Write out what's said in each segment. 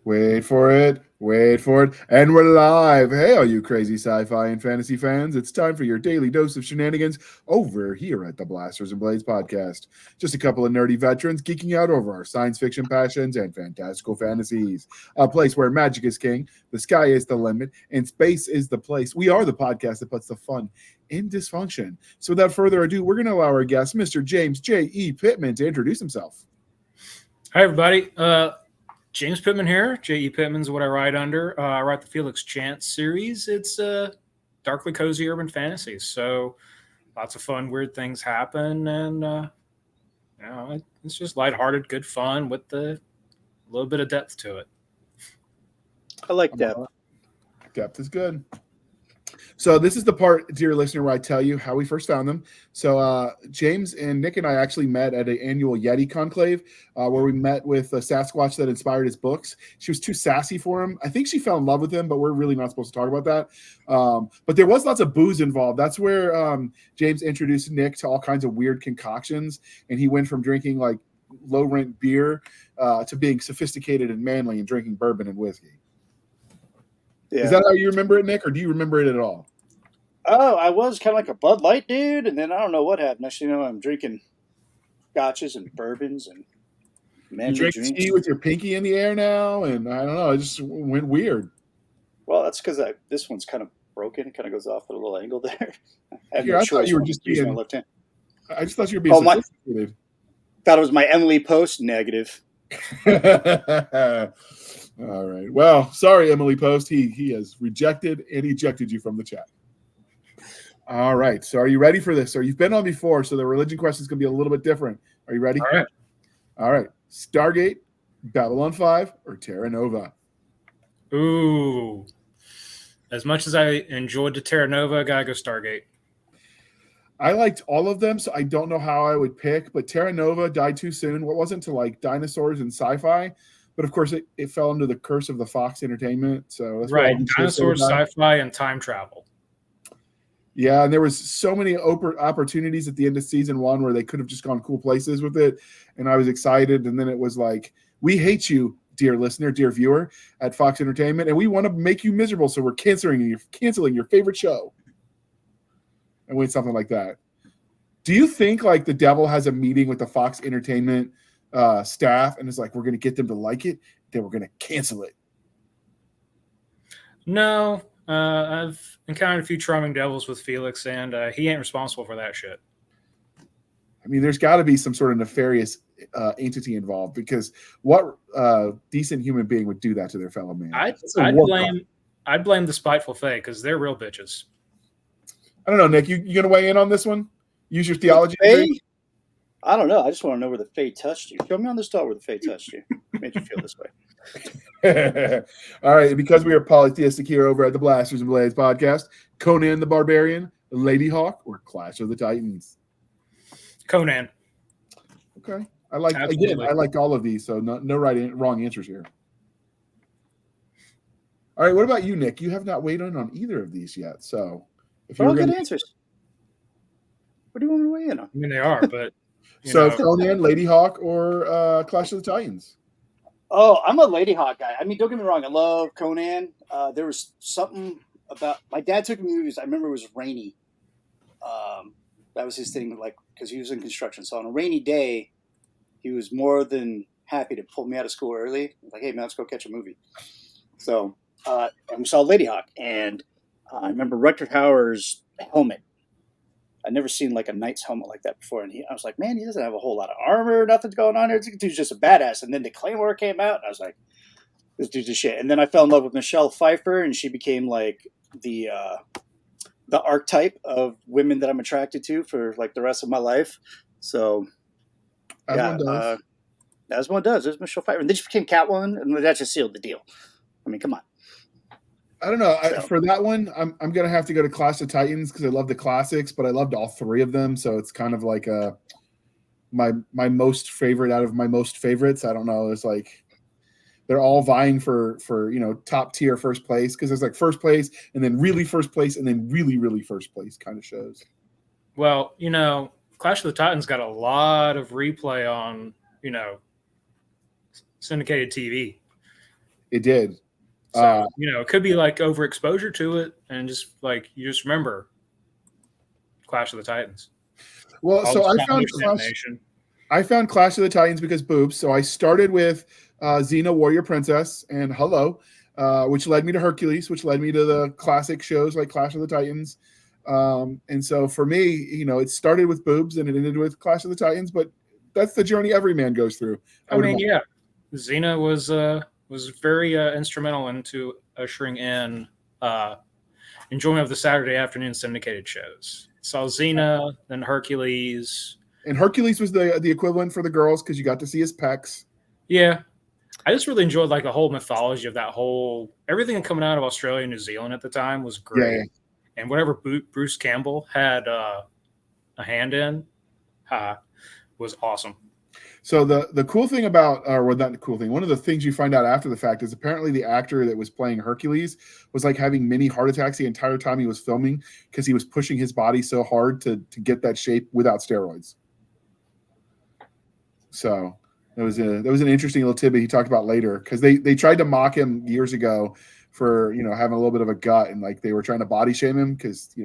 Wait for it. Wait for it. And we're live. Hey, all you crazy sci-fi and fantasy fans. It's time for your daily dose of shenanigans over here at the Blasters and Blades podcast. Just a couple of nerdy veterans geeking out over our science fiction passions and fantastical fantasies. A place where magic is king, the sky is the limit, and space is the place. We are the podcast that puts the fun in dysfunction. So without further ado, we're going to allow our guest, Mr. James J.E. Pittman, to introduce himself. Hi, everybody. James Pittman here. J.E. Pittman's what I write under. I write the Felix Chance series. It's darkly cozy urban fantasy. So lots of fun, weird things happen. And, it's just lighthearted, good fun with a little bit of depth to it. I like depth. Depth is good. So this is the part, dear listener, where I tell you how we first found them. So James and Nick and I actually met at an annual Yeti conclave where we met with a Sasquatch that inspired his books. She was too sassy for him. I think she fell in love with him, but we're really not supposed to talk about that. But there was lots of booze involved. That's where James introduced Nick to all kinds of weird concoctions. And he went from drinking like low-rent beer to being sophisticated and manly and drinking bourbon and whiskey. Yeah. Is that how you remember it, Nick, or do you remember it at all? Oh, I was kind of like a Bud Light dude, and then I don't know what happened. Next thing you know, I'm drinking scotches and bourbons and manly drinks. You drink with your pinky in the air now, and I don't know, it just went weird. Well, that's because this one's kind of broken. It kind of goes off at a little angle there. I thought you were just being. My left hand. I just thought you were being sophisticated. Thought it was my Emily Post negative. All right. Well, sorry, Emily Post. He has rejected and ejected you from the chat. All right. So are you ready for this? So you've been on before, so the religion question is going to be a little bit different. Are you ready? All right. All right. Stargate, Babylon 5, or Terra Nova? Ooh. As much as I enjoyed the Terra Nova, I got to go Stargate. I liked all of them, so I don't know how I would pick, but Terra Nova died too soon. What wasn't to like dinosaurs and sci-fi? But of course, it fell under the curse of the Fox Entertainment. So that's right, dinosaurs, sci-fi, and time travel. Yeah, and there was so many opportunities at the end of season 1 where they could have just gone cool places with it, and I was excited. And then it was like, we hate you, dear listener, dear viewer, at Fox Entertainment, and we want to make you miserable, so we're canceling your favorite show. And went something like that. Do you think like the devil has a meeting with the Fox Entertainment staff and it's like, we're going to get them to like it, then we're going to cancel it? No, I've encountered a few charming devils with Felix, and he ain't responsible for that shit. I mean, there's got to be some sort of nefarious entity involved, because what decent human being would do that to their fellow man? I'd blame the spiteful Fae, because they're real bitches. I don't know, Nick. You going to weigh in on this one? Use your theology. I don't know. I just want to know where the Fae touched you. Show me on the star where the Fae touched you. Made you feel this way. All right. Because we are polytheistic here over at the Blasters and Blades podcast, Conan the Barbarian, Lady Hawk, or Clash of the Titans? Conan. Okay. I liked all of these, so no wrong answers here. All right. What about you, Nick? You have not weighed in on either of these yet, so. All good answers. What do you want me to weigh in on? I mean, they are, but Conan, Lady Hawk, or Clash of the Titans? Oh, I'm a Lady Hawk guy. I mean, don't get me wrong. I love Conan. There was something about my dad took me to movies. I remember it was rainy. That was his thing, like because he was in construction. So on a rainy day, he was more than happy to pull me out of school early. Like, hey man, let's go catch a movie. So and we saw Lady Hawk, and I remember Rutger Hauer's helmet. I'd never seen like a knight's helmet like that before. And I was like, man, he doesn't have a whole lot of armor, nothing's going on here. This dude's just a badass. And then the Claymore came out, and I was like, this dude's a shit. And then I fell in love with Michelle Pfeiffer, and she became like the archetype of women that I'm attracted to for like the rest of my life. So as one does. There's Michelle Pfeiffer. And then she became Catwoman, and that just sealed the deal. I mean, come on. I don't know. For that one, I'm going to have to go to Clash of Titans because I love the classics, but I loved all three of them. So it's kind of like my most favorite out of my most favorites. I don't know. It's like they're all vying for top tier first place, because there's like first place and then really first place and then really, really first place kind of shows. Well, Clash of the Titans got a lot of replay on, syndicated TV. It did. So it could be like overexposure to it, and just like you just remember Clash of the Titans. Well, so I found Clash of the Titans because boobs. So I started with Xena Warrior Princess and Hello, which led me to Hercules, which led me to the classic shows like Clash of the Titans. And so for me, it started with boobs and it ended with Clash of the Titans, but that's the journey every man goes through. Xena was very instrumental into ushering in enjoyment of the Saturday afternoon syndicated shows. Saw Xena, then Hercules. And Hercules was the equivalent for the girls because you got to see his pecs. Yeah. I just really enjoyed like the whole mythology of that whole everything coming out of Australia and New Zealand at the time was great. Yeah. And whatever Bruce Campbell had a hand in was awesome. So the cool thing about, or not the cool thing, one of the things you find out after the fact is apparently the actor that was playing Hercules was like having mini heart attacks the entire time he was filming because he was pushing his body so hard to get that shape without steroids. So that was an interesting little tidbit he talked about later because they tried to mock him years ago for having a little bit of a gut and like they were trying to body shame him because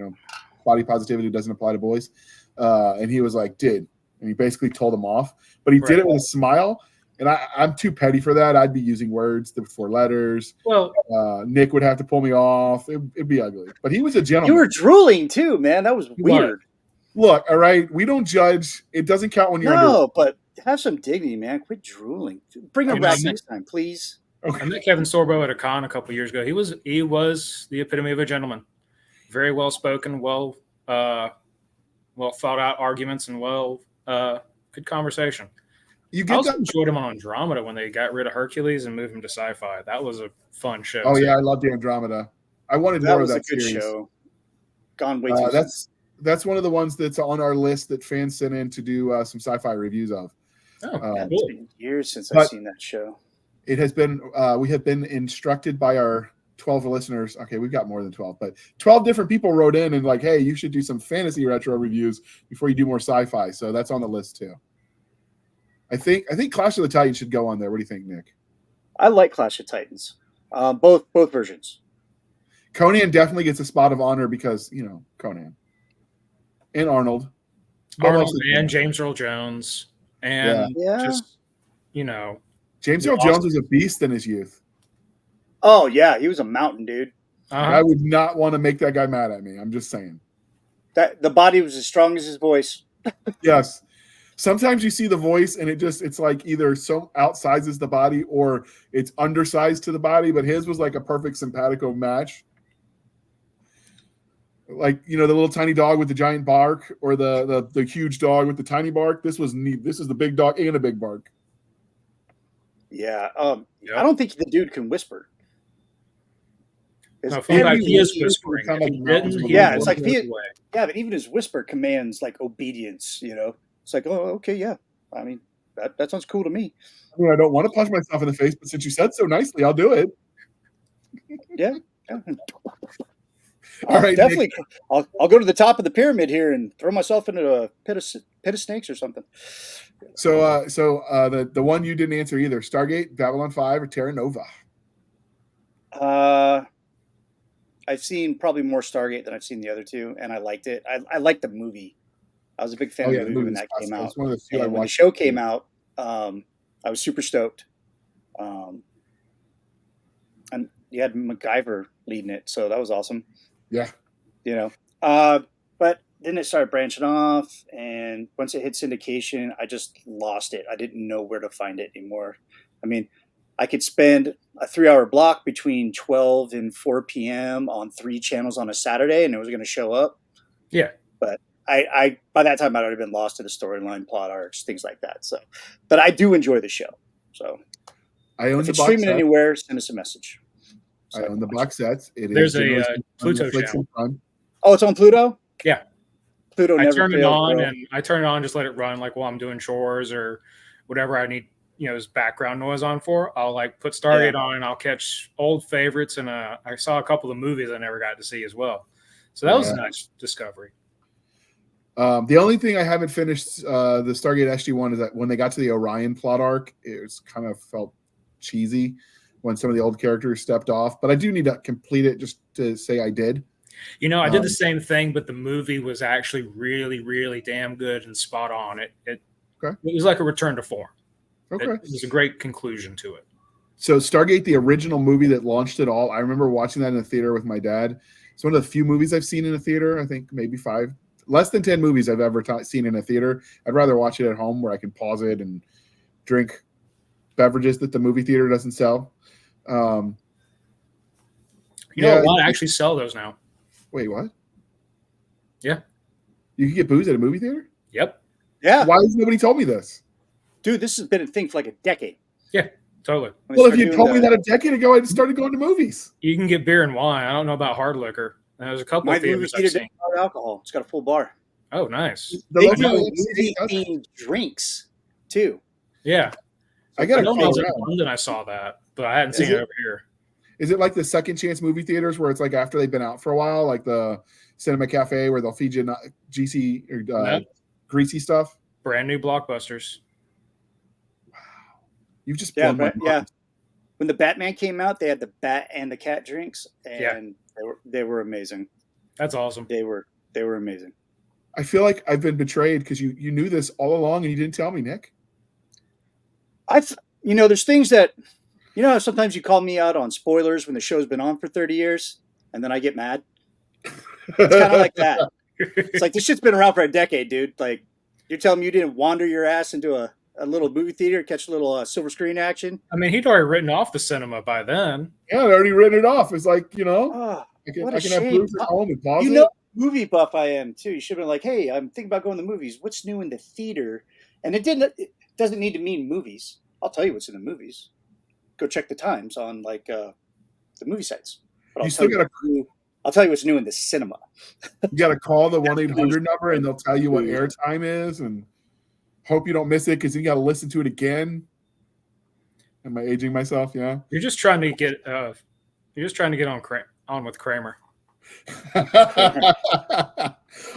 body positivity doesn't apply to boys, and he was like, "Did." And he basically told him off, but he did it with a smile. And I'm too petty for that. I'd be using words before letters. Well, Nick would have to pull me off. It'd be ugly. But he was a gentleman. You were drooling too, man. That was weird. Look, all right. We don't judge. It doesn't count when you're but have some dignity, man. Quit drooling. Bring him back next time, please. Okay. I met Kevin Sorbo at a con a couple years ago. He was the epitome of a gentleman. Very well spoken, well thought out arguments, and good conversation. I also enjoyed him on Andromeda when they got rid of Hercules and moved him to Sci-Fi. That was a fun show. Oh, yeah, I loved the Andromeda. I wanted more of that series. That was a good show. Gone way too That's one of the ones that's on our list that fans sent in to do some Sci-Fi reviews of. It's been years since I've seen that show. It has been. We have been instructed by our 12 listeners. Okay, we've got more than 12, but 12 different people wrote in and like, hey, you should do some fantasy retro reviews before you do more sci-fi. So that's on the list too. I think Clash of the Titans should go on there. What do you think, Nick? I like Clash of Titans. Both versions. Conan definitely gets a spot of honor because, Conan. And Arnold and James Earl Jones. And just, James Earl Jones was a beast in his youth. Oh, yeah. He was a mountain, dude. Uh-huh. I would not want to make that guy mad at me. I'm just saying. That the body was as strong as his voice. Yes. Sometimes you see the voice and it's like either so outsizes the body or it's undersized to the body, but his was like a perfect simpatico match. Like, the little tiny dog with the giant bark or the huge dog with the tiny bark. This was neat. This is the big dog and a big bark. Yeah. I don't think the dude can whisper. No, he is whispering. It's like but even his whisper commands like obedience, It's like, oh, okay, yeah. I mean, that sounds cool to me. I mean, I don't want to punch myself in the face, but since you said so nicely, I'll do it. Yeah. All right, definitely. Nick. I'll go to the top of the pyramid here and throw myself into a pit of snakes or something. So the one you didn't answer either: Stargate, Babylon 5, or Terra Nova. I've seen probably more Stargate than I've seen the other two, and I liked it. I liked the movie. I was a big fan of the movie when that came out. One of the few when the show came out, I was super stoked. And you had MacGyver leading it, so that was awesome. Yeah. But then it started branching off, and once it hit syndication, I just lost it. I didn't know where to find it anymore. I mean, I could spend a 3-hour block between 12 and 4 p.m. on 3 channels on a Saturday, and it was going to show up. Yeah. But I by that time I'd already been lost to the storyline, plot arcs, things like that. So, but I do enjoy the show. So, I own if the it's box streaming set. Anywhere, send us a message. So, I own the box sets. There's a Pluto channel. Oh, it's on Pluto? Yeah. Pluto never turn it failed, on, bro. and I turn it on, just let it run like while I'm doing chores or whatever I need, as background noise on for. I'll like put Stargate on, and I'll catch old favorites, and I saw a couple of movies I never got to see as well. So that was a nice discovery. The only thing I haven't finished the Stargate SG-1 is that when they got to the Orion plot arc, it was kind of felt cheesy. when some of the old characters stepped off. But I do need to complete it just to say I did. I did the same thing, but the movie was actually really, really damn good and spot on. It was like a return to form. Okay. It was a great conclusion to it. So Stargate, the original movie that launched it all, I remember watching that in the theater with my dad. It's one of the few movies I've seen in a theater. I think maybe 5, less than 10 movies I've ever seen in a theater. I'd rather watch it at home where I can pause it and drink beverages that the movie theater doesn't sell. A lot actually sell those now. Wait, what? Yeah. You can get booze at a movie theater? Yep. Yeah. Why has nobody told me this? Dude, this has been a thing for like a decade. Yeah, totally. Well, if you told me that a decade ago, I'd started going to movies. You can get beer and wine. I don't know about hard liquor. There's a couple of theaters I've seen. Alcohol. It's got a full bar. Oh, nice. They do movie-themed drinks, too. Yeah. I got know in London I saw that, but I hadn't seen it over here. Is it like the second chance movie theaters where it's like after they've been out for a while, like the Cinema Cafe where they'll feed you greasy stuff? Brand new blockbusters. You've just blown my mind. Yeah. When the Batman came out, they had the bat and the cat drinks, and they were amazing. That's awesome. They were amazing. I feel like I've been betrayed because you knew this all along and you didn't tell me, Nick. There's things that, sometimes you call me out on spoilers when the show's been on for 30 years, and then I get mad. It's kind of like that. It's like, this shit's been around for a decade, dude. Like, you're telling me you didn't wander your ass into a little movie theater, catch a little silver screen action? I mean, he'd already written off the cinema by then. Yeah, I'd already written it off. It's like, I can have booze at home and pause it. Movie buff I am, too. You should have been like, hey, I'm thinking about going to the movies. What's new in the theater? And it doesn't need to mean movies. I'll tell you what's in the movies. Go check the times on, the movie sites. But I'll tell you what's new in the cinema. You got to call the 1-800 number, and they'll tell you what airtime is, and hope you don't miss it because you got to listen to it again. Am I aging myself? Yeah. You're just trying to get on with Kramer.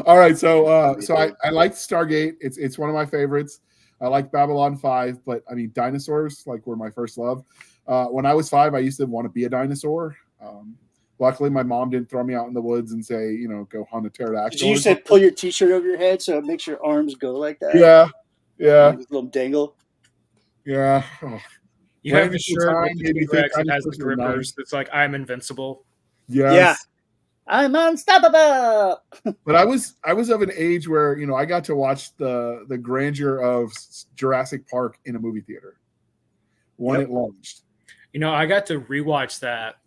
All right, so I like Stargate. It's one of my favorites. I like Babylon 5, but I mean dinosaurs were my first love. When I was 5, I used to want to be a dinosaur. Luckily, my mom didn't throw me out in the woods and say, go hunt a pterodactyl. You said pull your T-shirt over your head so it makes your arms go like that. Yeah. A little dangle. Yeah. Oh. You have a shirt with the T-Rex that has the grippers that's like, I'm invincible. Yes. Yeah. I'm unstoppable. But I was of an age where, I got to watch the grandeur of Jurassic Park in a movie theater when it launched. I got to rewatch that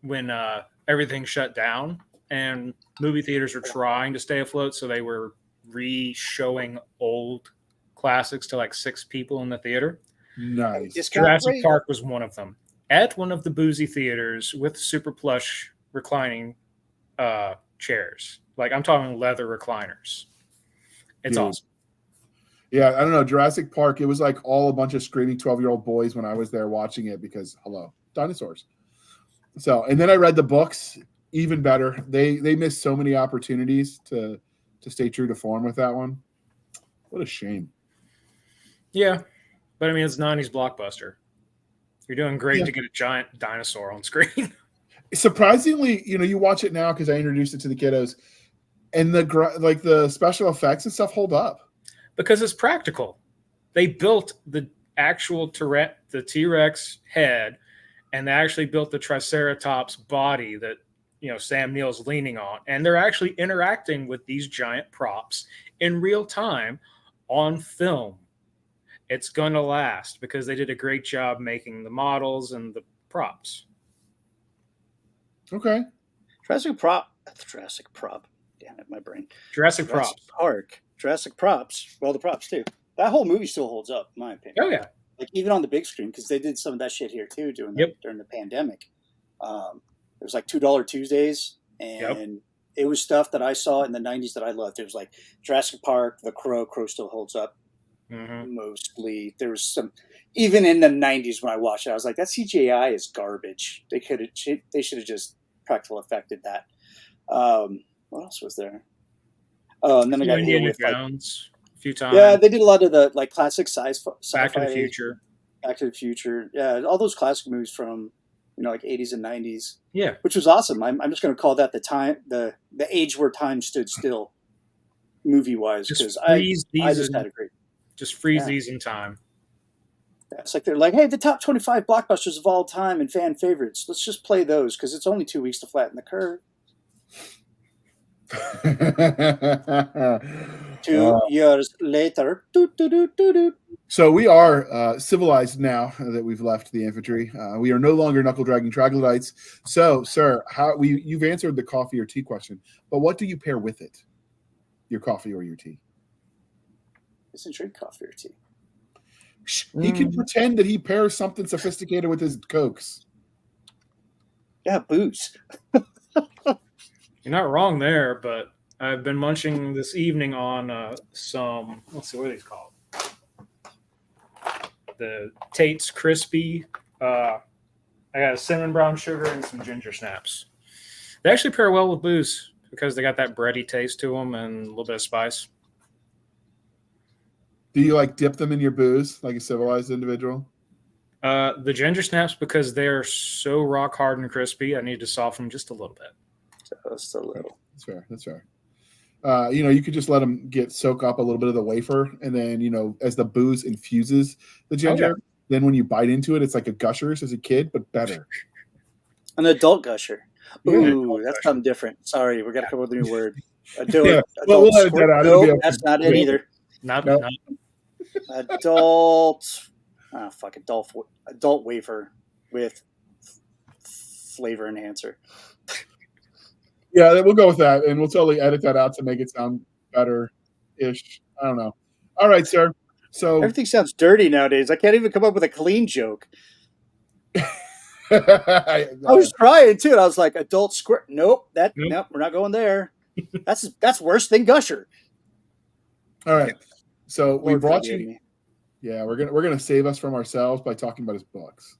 when everything shut down and movie theaters were trying to stay afloat. So they were re-showing old classics to 6 people in the theater. Nice. Jurassic Park was one of them. At one of the boozy theaters with super plush reclining chairs. I'm talking leather recliners. It's awesome. Yeah, I don't know. Jurassic Park, it was all a bunch of screaming 12-year-old boys when I was there watching it because, hello, dinosaurs. So, and then I read the books, even better. They missed so many opportunities to stay true to form with that one. What a shame. Yeah, but I mean, it's 90s blockbuster. You're doing great to get a giant dinosaur on screen. Surprisingly, you watch it now because I introduced it to the kiddos, and the special effects and stuff hold up because it's practical. They built the actual the T-Rex head, and they actually built the Triceratops body that Sam Neill's leaning on, and they're actually interacting with these giant props in real time on film. It's going to last because they did a great job making the models and the props. Okay. Jurassic prop. Damn it, my brain. Jurassic props. Park. Jurassic props. Well, the props too. That whole movie still holds up, in my opinion. Oh yeah. Even on the big screen, because they did some of that shit here too during the pandemic. There was $2 Tuesdays, and it was stuff that I saw in the 90s that I loved. It was Jurassic Park, The Crow. Crow still holds up. Mm-hmm. Mostly. There was some, even in the 90s when I watched it, I was like, that CGI is garbage. They should have just practical effected that. What else was there? Oh, and then I got Indiana Jones a few times. Yeah, they did a lot of the classic sci-fi. Back to the Future. Back to the Future. Yeah, all those classic movies from like 80s and 90s. Yeah. Which was awesome. I'm just going to call that the age where time stood still, movie wise, because I just had a great. Just freeze these in time. Yeah, it's like they're like, hey, the top 25 blockbusters of all time and fan favorites. Let's just play those because it's only 2 weeks to flatten the curve. 2 years later. So we are civilized now that we've left the infantry. We are no longer knuckle-dragging troglodytes. So, sir, you've answered the coffee or tea question, but what do you pair with it? Your coffee or your tea? Doesn't drink coffee or tea. He can pretend that he pairs something sophisticated with his Cokes. Yeah, booze. You're not wrong there, but I've been munching this evening on some, let's see, what are these called? The Tate's Crispy. I got a cinnamon brown sugar and some ginger snaps. They actually pair well with booze because they got that bready taste to them and a little bit of spice. Do you like dip them in your booze like a civilized individual? The ginger snaps, because they're so rock hard and crispy, I need to soften them just a little bit. Just a little. That's fair. You could just let them soak up a little bit of the wafer, and then as the booze infuses the ginger, then when you bite into it, it's like a Gushers as a kid, but better. An adult gusher. Ooh, Yeah, that's something different. Sorry, we're gonna come up with a new word. We'll edit that out. No, that's not it either. Not Adult. Adult wafer with flavor enhancer. Yeah, we'll go with that, and we'll totally edit that out to make it sound better-ish. I don't know. All right, sir. So everything sounds dirty nowadays. I can't even come up with a clean joke. I was trying too, and I was like, "Adult squirt." Nope, nope, we're not going there. That's worse than Gusher. All right, so we brought you. Yeah, we're gonna save us from ourselves by talking about his books.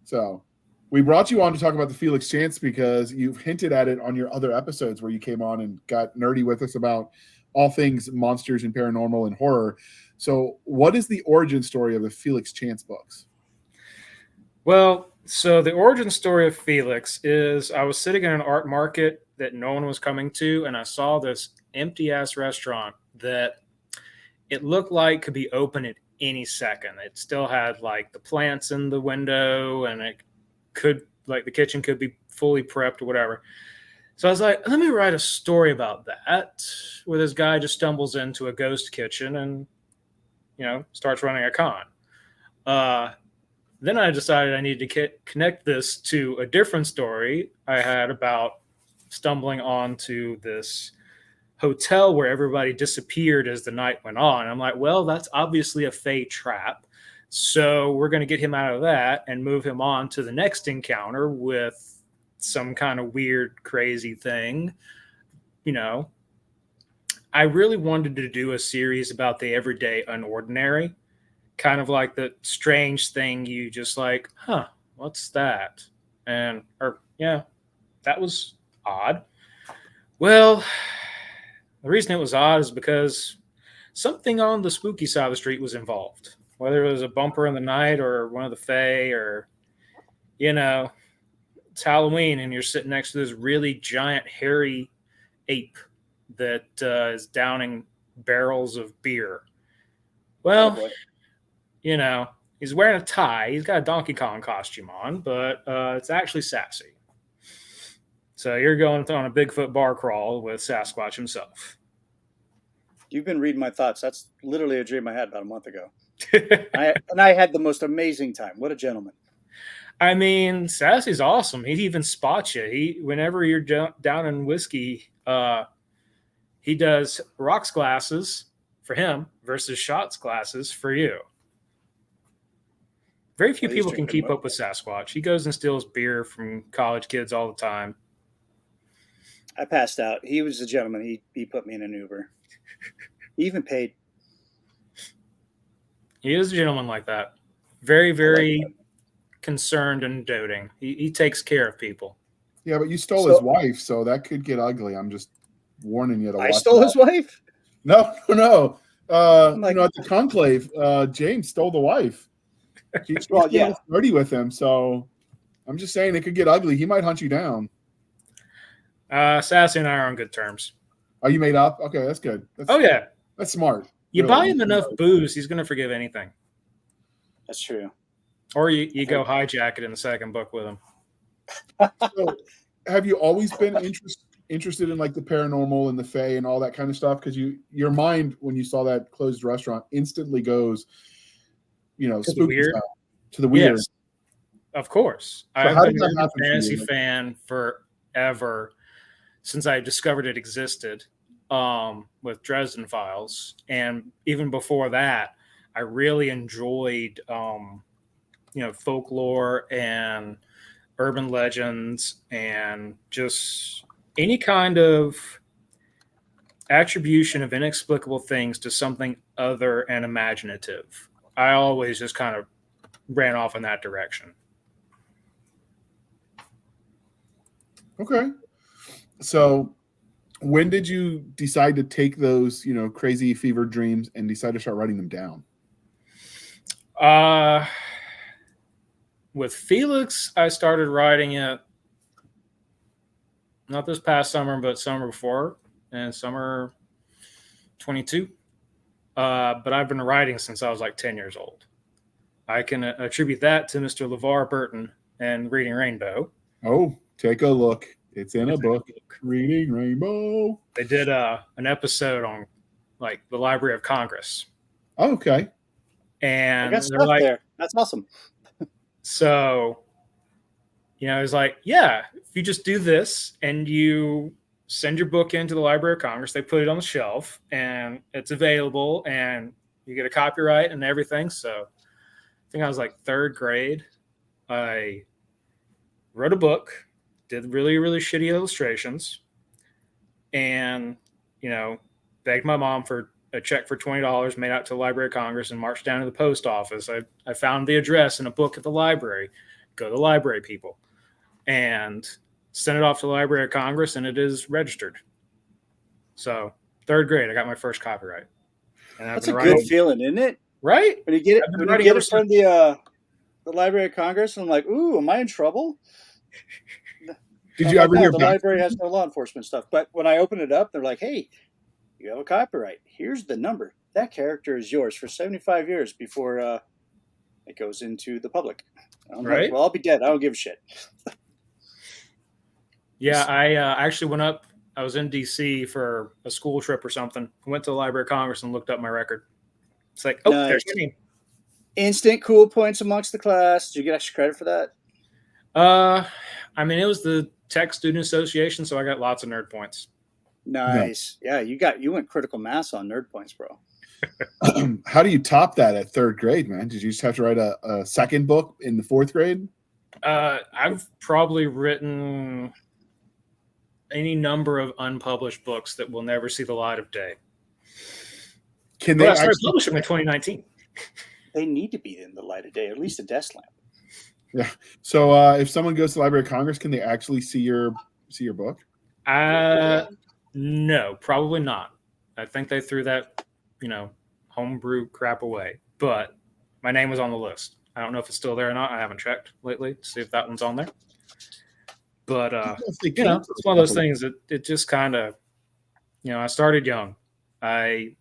So we brought you on to talk about the Felix Chance because you've hinted at it on your other episodes where you came on and got nerdy with us about all things monsters and paranormal and horror. So what is the origin story of the Felix Chance books? Well, so the origin story of Felix is I was sitting in an art market that no one was coming to, and I saw this empty-ass restaurant that it looked like could be open at any second. It still had like the plants in the window, and it could, like, the kitchen could be fully prepped or whatever. So I was like, let me write a story about that, where this guy just stumbles into a ghost kitchen and, starts running a con. Then I decided I needed to connect this to a different story I had about stumbling onto this hotel where everybody disappeared as the night went on. I'm like, well, that's obviously a Fae trap. So we're going to get him out of that and move him on to the next encounter with some kind of weird, crazy thing. I really wanted to do a series about the everyday unordinary, kind of like the strange thing you just like, what's that? And, that was odd. Well, the reason it was odd is because something on the spooky side of the street was involved. Whether it was a bumper in the night or one of the Fae or, it's Halloween and you're sitting next to this really giant, hairy ape that is downing barrels of beer. Well, he's wearing a tie. He's got a Donkey Kong costume on, but it's actually Sassy. So you're going on a Bigfoot bar crawl with Sasquatch himself. You've been reading my thoughts. That's literally a dream I had about a month ago. I had the most amazing time. What a gentleman. I mean, Sassy's awesome. He even spots you. Whenever you're down in whiskey, he does rocks glasses for him versus shots glasses for you. Very few people can keep up with Sasquatch. He goes and steals beer from college kids all the time. I passed out. He was a gentleman. He put me in an Uber. He even paid. He is a gentleman like that. Very, very concerned and doting. He takes care of people. Yeah, but you stole his wife, so that could get ugly. I'm just warning you to watch. I stole his wife? No. At the conclave, James stole the wife. He's Well, getting yeah. flirty with him, so I'm just saying it could get ugly. He might hunt you down. Sassy and I are on good terms. Are you made up? Okay, that's good. Yeah. That's smart. You really. buy him enough booze, he's going to forgive anything. That's true. Or you go hijack it in the second book with him. So, have you always been interested in like the paranormal and the fae and all that kind of stuff? Because your mind, when you saw that closed restaurant, instantly goes, To spooky the weird. style, to the weird. Yes, of course. So I've how been did a that happen for fantasy you? fan forever, since I discovered it existed with Dresden Files. And even before that, I really enjoyed, folklore and urban legends and just any kind of attribution of inexplicable things to something other and imaginative. I always just kind of ran off in that direction. Okay. So when did you decide to take those, crazy fever dreams and decide to start writing them down? With Felix, I started writing it not this past summer, but summer before, and summer 22. But I've been writing since I was like 10 years old. I can attribute that to Mr. LeVar Burton and Reading Rainbow. Oh, take a look. It's in a book. Reading Rainbow. They did an episode on like the Library of Congress. Oh, okay. And I got stuff there. That's awesome. So, it's like, yeah, if you just do this and you send your book into the Library of Congress, they put it on the shelf and it's available and you get a copyright and everything. So I think I was like third grade. I wrote a book, did really, really shitty illustrations, and, begged my mom for a check for $20 made out to the Library of Congress and marched down to the post office. I found the address in a book at the library. Go to the library, people. And sent it off to the Library of Congress, and it is registered. So, third grade, I got my first copyright. And that's a good feeling, isn't it? Right? When you get it from the Library of Congress, and I'm like, ooh, am I in trouble? Did you ever hear the library has no law enforcement stuff, but when I open it up, they're like, hey, you have a copyright. Here's the number. That character is yours for 75 years before it goes into the public. I'm like, well, I'll be dead. I don't give a shit. Yeah, I actually went up. I was in D.C. for a school trip or something. Went to the Library of Congress and looked up my record. It's like, oh, there's your name. Instant cool points amongst the class. Did you get extra credit for that? It was the Tech Student Association, so I got lots of nerd points. Nice. Yeah, you went critical mass on nerd points, bro. How do you top that at third grade, man? Did you just have to write a second book in the fourth grade? I've probably written any number of unpublished books that will never see the light of day. Can they actually publish them in 2019? They need to be in the light of day, at least a desk lamp. Yeah. So if someone goes to the Library of Congress, can they actually see your book? No, probably not. I think they threw that, homebrew crap away. But my name was on the list. I don't know if it's still there or not. I haven't checked lately to see if that one's on there. But it's one of those things that it just kind of, I started young. I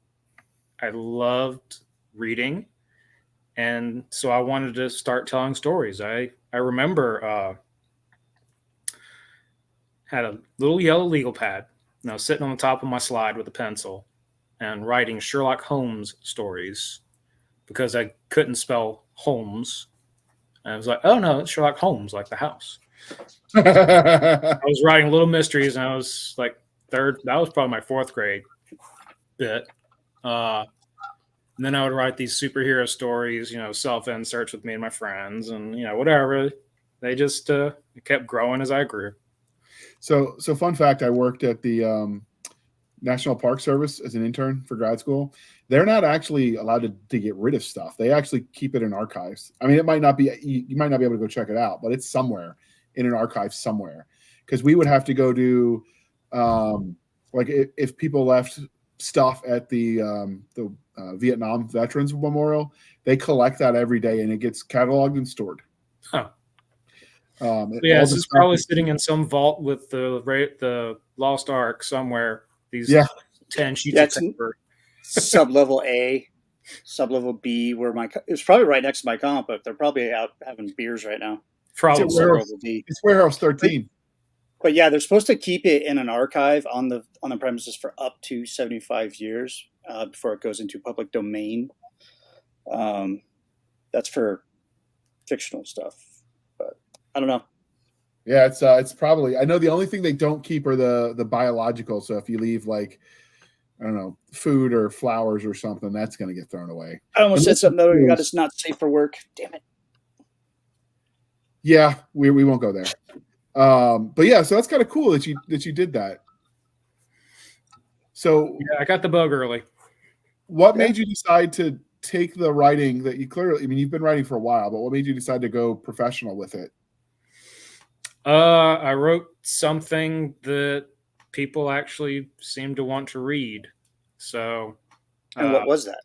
loved reading, and so I wanted to start telling stories. I remember had a little yellow legal pad, and I was sitting on the top of my slide with a pencil and writing Sherlock Holmes stories because I couldn't spell Holmes. And I was like, oh no, it's Sherlock Holmes, like the house. I was writing little mysteries, and I was like third. That was probably my fourth grade bit. And then I would write these superhero stories, self-inserts with me and my friends, and whatever. They just kept growing as I grew. So fun fact: I worked at the National Park Service as an intern for grad school. They're not actually allowed to get rid of stuff. They actually keep it in archives. I mean, it might not be you might not be able to go check it out, but it's somewhere in an archive somewhere. Because we would have to go do like if people left stuff at the Vietnam Veterans Memorial. They collect that every day, and it gets cataloged and stored. Huh. All this the is stuff probably sitting in some vault with the Lost Ark somewhere. These 10 sheets of paper. Sub-level A, sub-level B, where it's probably right next to my comic book. They're probably out having beers right now. Probably sub-level D. It's Warehouse 13. But yeah, they're supposed to keep it in an archive on the premises for up to 75 years before it goes into public domain. That's for fictional stuff, but I don't know. Yeah, it's probably. I know the only thing they don't keep are the biological. So if you leave like, I don't know, food or flowers or something, that's going to get thrown away. I almost said something though. You got it's not safe for work. Damn it. Yeah, we won't go there. But yeah, so that's kind of cool that you did that. So yeah, I got the bug early. What made you decide to take the writing that you clearly? I mean, you've been writing for a while, but what made you decide to go professional with it? I wrote something that people actually seemed to want to read. So, and what was that?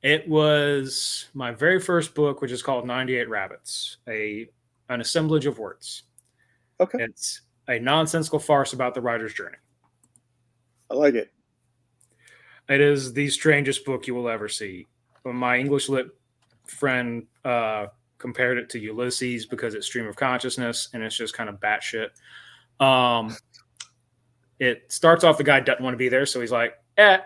It was my very first book, which is called 98 Rabbits, an assemblage of words. Okay. It's a nonsensical farce about the writer's journey. I like it. It is the strangest book you will ever see. My English lit friend compared it to Ulysses because it's stream of consciousness and it's just kind of batshit. It starts off the guy doesn't want to be there, so he's like,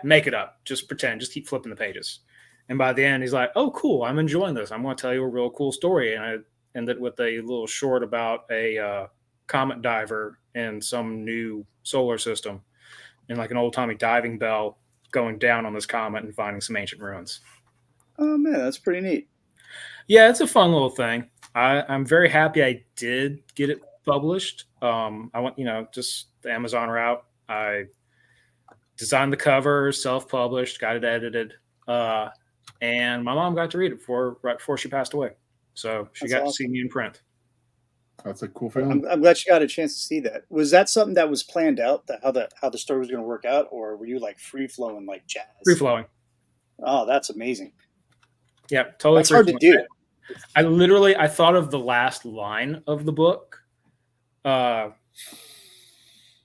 make it up. Just pretend. Just keep flipping the pages. And by the end, he's like, oh, cool. I'm enjoying this. I'm going to tell you a real cool story. And I ended with a little short about a comet diver in some new solar system in like an old-timey diving bell going down on this comet and finding some ancient ruins. Oh, man, that's pretty neat. Yeah, it's a fun little thing. I'm very happy I did get it published. I went, just the Amazon route. I designed the cover, self-published, got it edited, and my mom got to read it right before she passed away. So she got to see me in print. That's a cool feeling. I'm glad she got a chance to see that. Was that something that was planned out, how the story was going to work out, or were you like free-flowing like jazz? Free-flowing. Oh, that's amazing. Yeah, totally. That's hard to do. I thought of the last line of the book.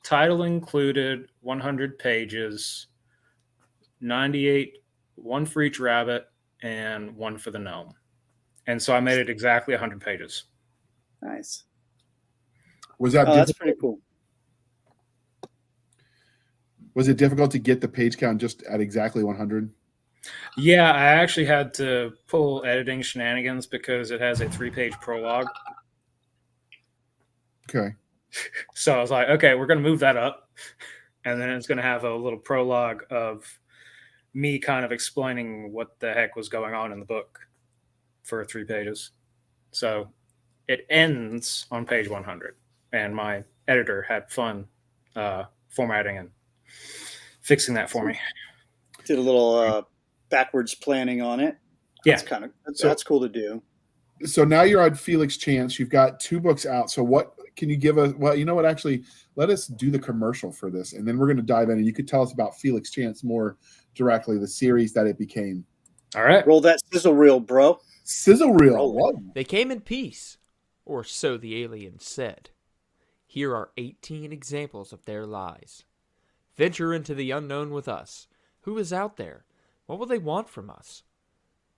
Title included 100 pages, 98, one for each rabbit, and one for the gnome. And so I made it exactly 100 pages. Nice. Was that that's pretty cool. Was it difficult to get the page count just at exactly 100? Yeah, I actually had to pull editing shenanigans because it has a 3-page prologue. Okay. So I was like, okay, we're going to move that up. And then it's going to have a little prologue of me kind of explaining what the heck was going on in the book for 3 pages. So it ends on page 100. And my editor had fun formatting and fixing that for me. Did a little backwards planning on it. Yeah. That's cool to do. So now you're on Felix Chance. You've got 2 books out. So what can you give us? Well, you know what? Actually, let us do the commercial for this, and then we're going to dive in. And you could tell us about Felix Chance more directly, the series that it became. All right. Roll that sizzle reel, bro. Sizzle reel. They came in peace, or so the aliens said. Here are 18 examples of their lies. Venture into the unknown with us. Who is out there? What will they want from us?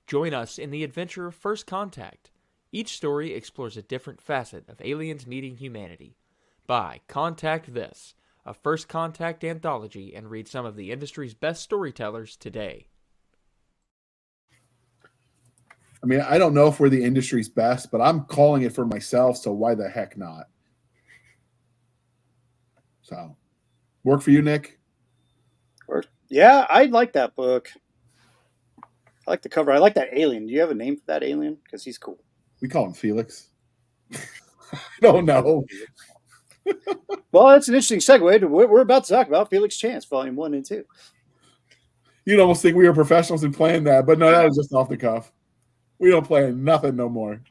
Join us in the adventure of First Contact. Each story explores a different facet of aliens meeting humanity. Buy Contact This, a First Contact anthology, and read some of the industry's best storytellers today. I mean, I don't know if we're the industry's best, but I'm calling it for myself, so why the heck not? So, work for you, Nick? Yeah, I like that book. I like the cover. I like that alien. Do you have a name for that alien? Because he's cool. We call him Felix. I don't know. Well, that's an interesting segue to what we're about to talk about, Felix Chance, Volume 1 and 2. You'd almost think we were professionals in playing that, but no, that was just off the cuff. We don't play nothing no more.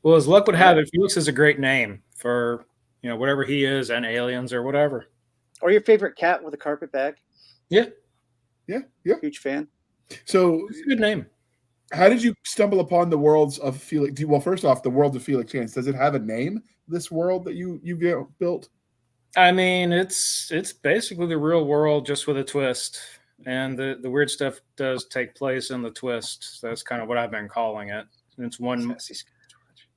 Well, as luck would have it, Felix is a great name for whatever he is and aliens or whatever. Or your favorite cat with a carpet bag. Yeah. Yeah. Huge fan. So, It's a good name. how did you stumble upon the worlds of Felix? Well, first off, the world of Felix Chance. Does it have a name? This world that you built? I mean, it's basically the real world just with a twist, and the weird stuff does take place in the twist. So that's kind of what I've been calling it. It's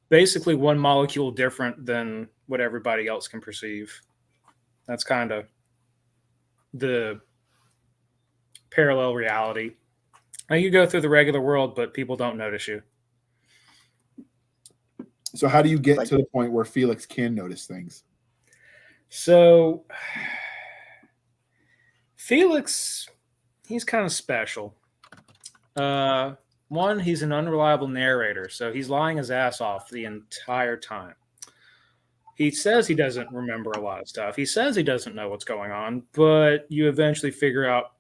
basically one molecule different than what everybody else can perceive. That's kind of the parallel reality. Now you go through the regular world, but people don't notice you. So, how do you get to the point where Felix can notice things? So Felix, he's kind of special. One, he's an unreliable narrator, so he's lying his ass off the entire time. He says he doesn't remember a lot of stuff. He says he doesn't know what's going on, but you eventually figure out,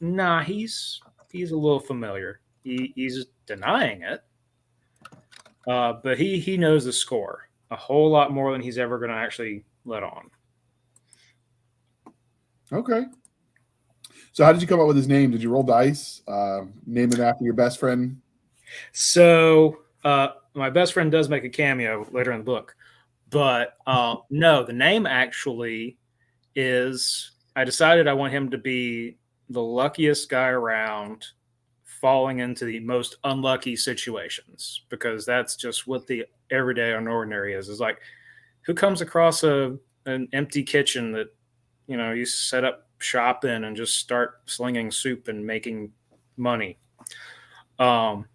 nah, he's a little familiar. He's denying it, but he knows the score a whole lot more than he's ever going to actually let on. Okay. So, how did you come up with his name? Did you roll dice? Name it after your best friend? So, my best friend does make a cameo later in the book, but no, the name actually is, I decided I want him to be the luckiest guy around, falling into the most unlucky situations, because that's just what the everyday and ordinary is like, who comes across an empty kitchen that, you set up shop in and just start slinging soup and making money. But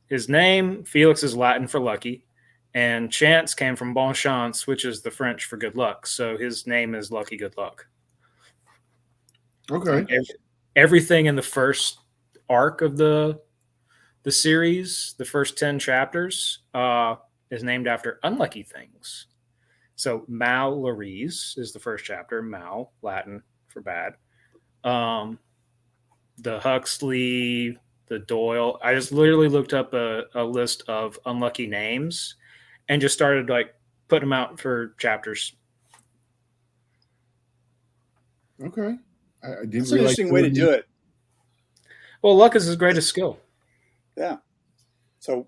his name, Felix, is Latin for lucky, and chance came from bon chance, which is the French for good luck. So his name is Lucky Good Luck. Okay. Everything in the first arc of the series, the first 10 chapters, is named after unlucky things. So Mallory's is the first chapter. Mal, Latin for bad. The Huxley, the Doyle. I just literally looked up a list of unlucky names and just started putting them out for chapters. Okay. I didn't That's an realize interesting way to do it. Well, luck is his greatest skill. Yeah. So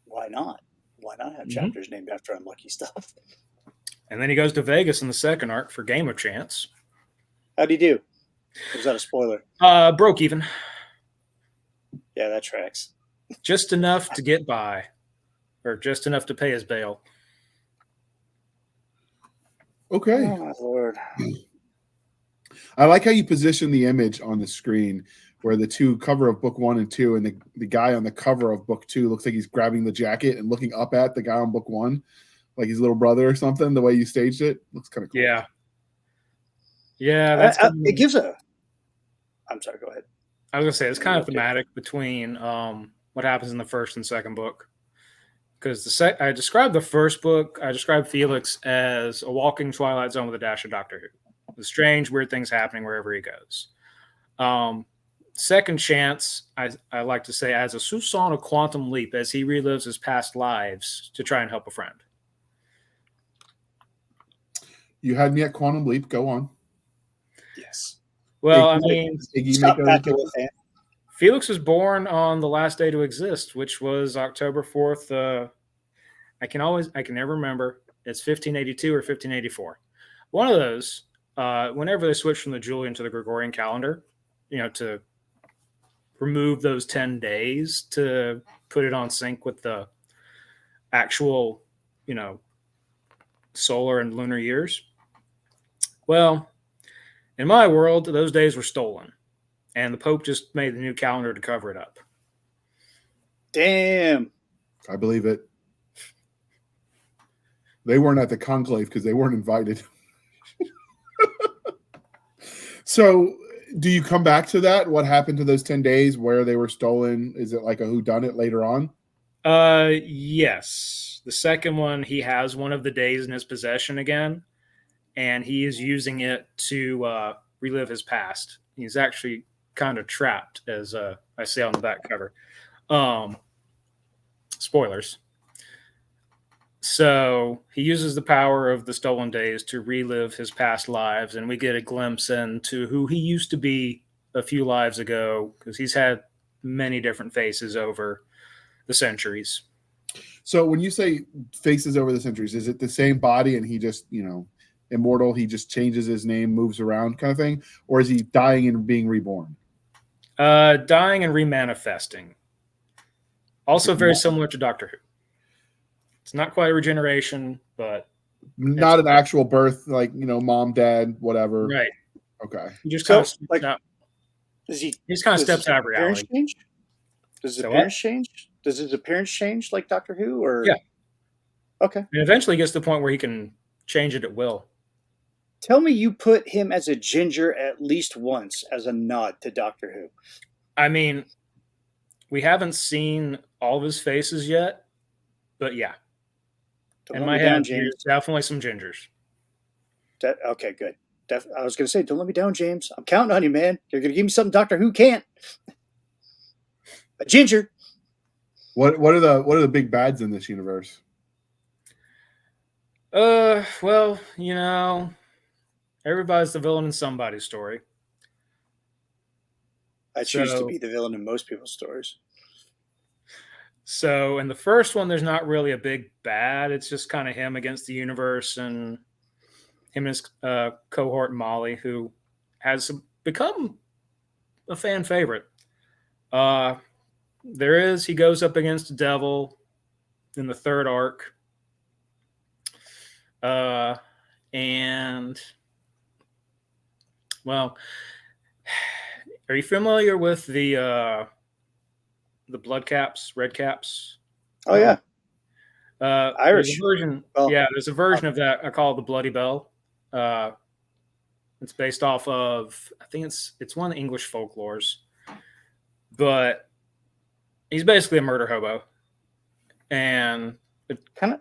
why not? Why not have chapters named after unlucky stuff? And then he goes to Vegas in the second arc for Game of Chance. How'd he do? Or was that a spoiler? Broke even. Yeah, that tracks. Just enough to get by, or just enough to pay his bail. Okay. Oh, my Lord. I like how you position the image on the screen where the two cover of book 1 and 2, and the guy on the cover of book 2 looks like he's grabbing the jacket and looking up at the guy on book 1, like his little brother or something. The way you staged it looks kind of cool. Yeah. Yeah. It gives a... I'm sorry, go ahead. I was going to say, it's kind of thematic between what happens in the first and second book. Because I described the first book, I described Felix as a walking Twilight Zone with a dash of Doctor Who. The strange, weird things happening wherever he goes. Second Chance, I like to say, as a soupçon of quantum leap as he relives his past lives to try and help a friend. You hadn't yet quantum leap. Go on. Yes. Well, I mean, Felix was born on the last day to exist, which was October 4th. I can never remember. It's 1582 or 1584. One of those, whenever they switched from the Julian to the Gregorian calendar, to remove those 10 days to put it on sync with the actual, solar and lunar years. Well, in my world, those days were stolen, and the Pope just made the new calendar to cover it up. Damn. I believe it. They weren't at the conclave because they weren't invited. So, do you come back to that? What happened to those 10 days where they were stolen? Is it like a whodunit later on? Yes. The second one, he has one of the days in his possession again, and he is using it to relive his past. He's actually kind of trapped, as I say on the back cover. Spoilers. So he uses the power of the stolen days to relive his past lives, and we get a glimpse into who he used to be a few lives ago, because he's had many different faces over the centuries. So when you say faces over the centuries, is it the same body and he just, immortal, he just changes his name, moves around kind of thing? Or is he dying and being reborn? Dying and remanifesting. Also very similar to Doctor Who. It's not quite a regeneration, but not an actual birth, like, mom, dad, whatever. Right. Okay. He just kind of like, steps out of reality. Change? Does his appearance change? Does his appearance change like Doctor Who? Or yeah. Okay. And eventually gets to the point where he can change it at will. Tell me you put him as a ginger at least once as a nod to Doctor Who. I mean, we haven't seen all of his faces yet, but yeah. In my head, there's definitely some gingers. Okay, good. I was going to say, don't let me down, James. I'm counting on you, man. You're going to give me something Doctor Who can't. A ginger. What are the big bads in this universe? Well, everybody's the villain in somebody's story. I choose to be the villain in most people's stories. So in the first one, there's not really a big bad. It's just kind of him against the universe, and him and his cohort Molly, who has become a fan favorite. He goes up against the devil in the third arc. And well, are you familiar with the blood caps, red caps? Oh yeah. Irish version. Well, yeah, there's a version of that I call it the Bloody Bell. It's based off of, I think it's one of the English folklores, but he's basically a murder hobo, and kind of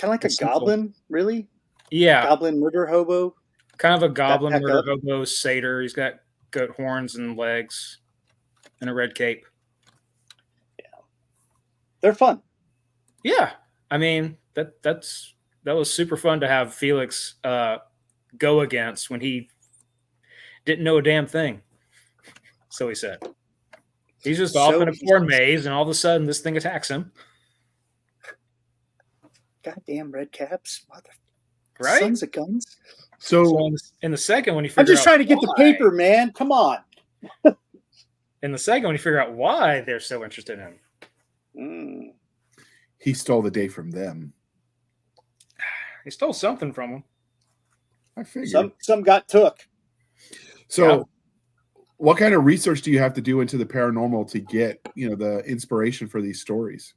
like a goblin, really. Yeah, goblin murder hobo. Kind of a goblin murder hobo satyr. He's got goat horns and legs, and a red cape. Yeah, they're fun. Yeah, I mean that was super fun to have Felix go against when he didn't know a damn thing. So he said. He's just off in a corn maze, and all of a sudden this thing attacks him. Goddamn red caps, mother! Right? Sons of guns. So in the second one, I'm just trying to get the paper, man. Come on. In the second one, you figure out why they're so interested in him. He stole the day from them. He stole something from them. I figured. Some got took. So, what kind of research do you have to do into the paranormal to get, the inspiration for these stories?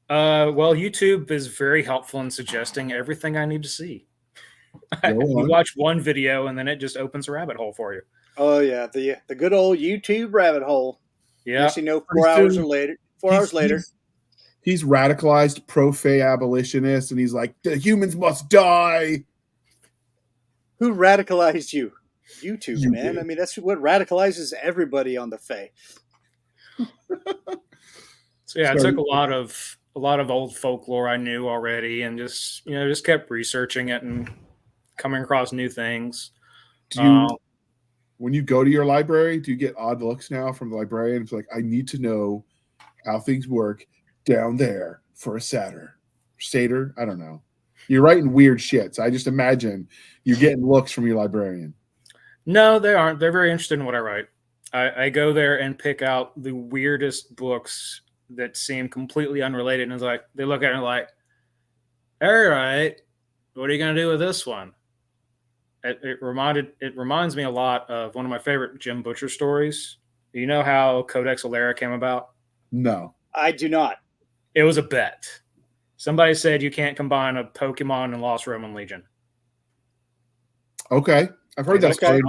Well, YouTube is very helpful in suggesting everything I need to see. You watch one video and then it just opens a rabbit hole for you. Oh yeah, the good old YouTube rabbit hole. Yeah. Next you know, 4 hours later. He's radicalized pro-Fey abolitionist, and he's like, the humans must die. Who radicalized you? YouTube, man. Did. I mean, that's what radicalizes everybody on the Fae. So yeah, I took a lot of old folklore I knew already, and just kept researching it and coming across new things. When you go to your library, do you get odd looks now from the librarian? It's like, I need to know how things work down there for a satyr. I don't know. You're writing weird shit. So I just imagine you're getting looks from your librarian. No, they aren't. They're very interested in what I write. I go there and pick out the weirdest books that seem completely unrelated, and it's like they look at it like, all right, what are you going to do with this one? It reminds me a lot of one of my favorite Jim Butcher stories. You know how Codex Alera came about? No, I do not. It was a bet. Somebody said you can't combine a Pokemon and Lost Roman Legion. Okay, I've heard that story.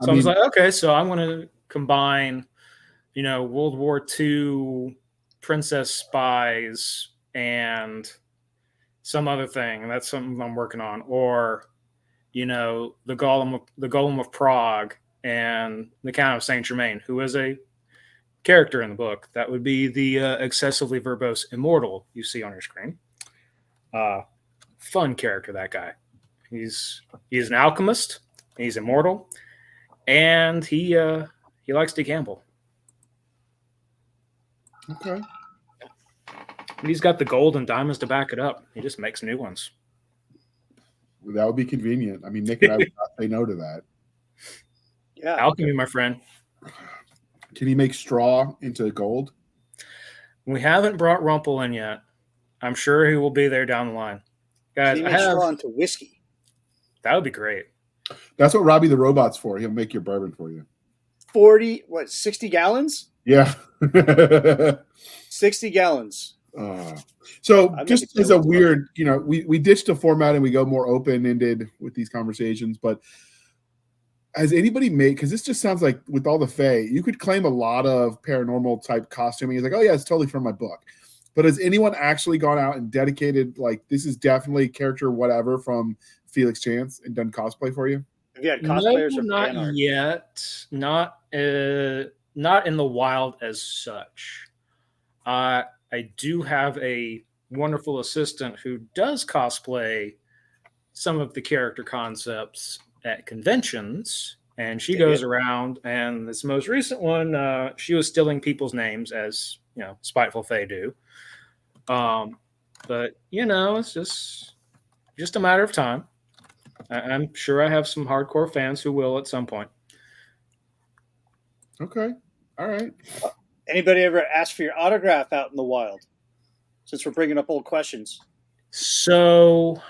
I was like, okay, so I'm going to combine, World War II princess spies and some other thing, and that's something I'm working on. Or, the Golem of Prague and the Count of Saint Germain, who is a character in the book. That would be the excessively verbose immortal you see on your screen. Fun character, that guy. He's an alchemist. He's immortal, and he likes to gamble. Okay. And he's got the gold and diamonds to back it up. He just makes new ones. Well, that would be convenient. I mean, Nick and I would not say no to that. Yeah. Alchemy, my friend. Can he make straw into gold? We haven't brought Rumple in yet. I'm sure he will be there down the line. Guys, He makes straw into whiskey. That would be great. That's what Robbie the Robot's for. He'll make your bourbon for you. 60 gallons? Yeah. 60 gallons. So I'm just making as a notes. weird, we ditched the format and we go more open-ended with these conversations, but has anybody made, because this just sounds like with all the Fae, you could claim a lot of paranormal type costuming. It's like, oh yeah, it's totally from my book. But has anyone actually gone out and dedicated, like, this is definitely character whatever from Felix Chance and done cosplay for you? Have you had cosplayers No, or not fan art? yet. Not in the wild as such. I do have a wonderful assistant who does cosplay some of the character concepts at conventions, and she goes around. And this most recent one, she was stealing people's names, as spiteful Fae do. But it's just a matter of time. I'm sure I have some hardcore fans who will at some point. Okay. All right. Anybody ever asked for your autograph out in the wild? Since we're bringing up old questions. So,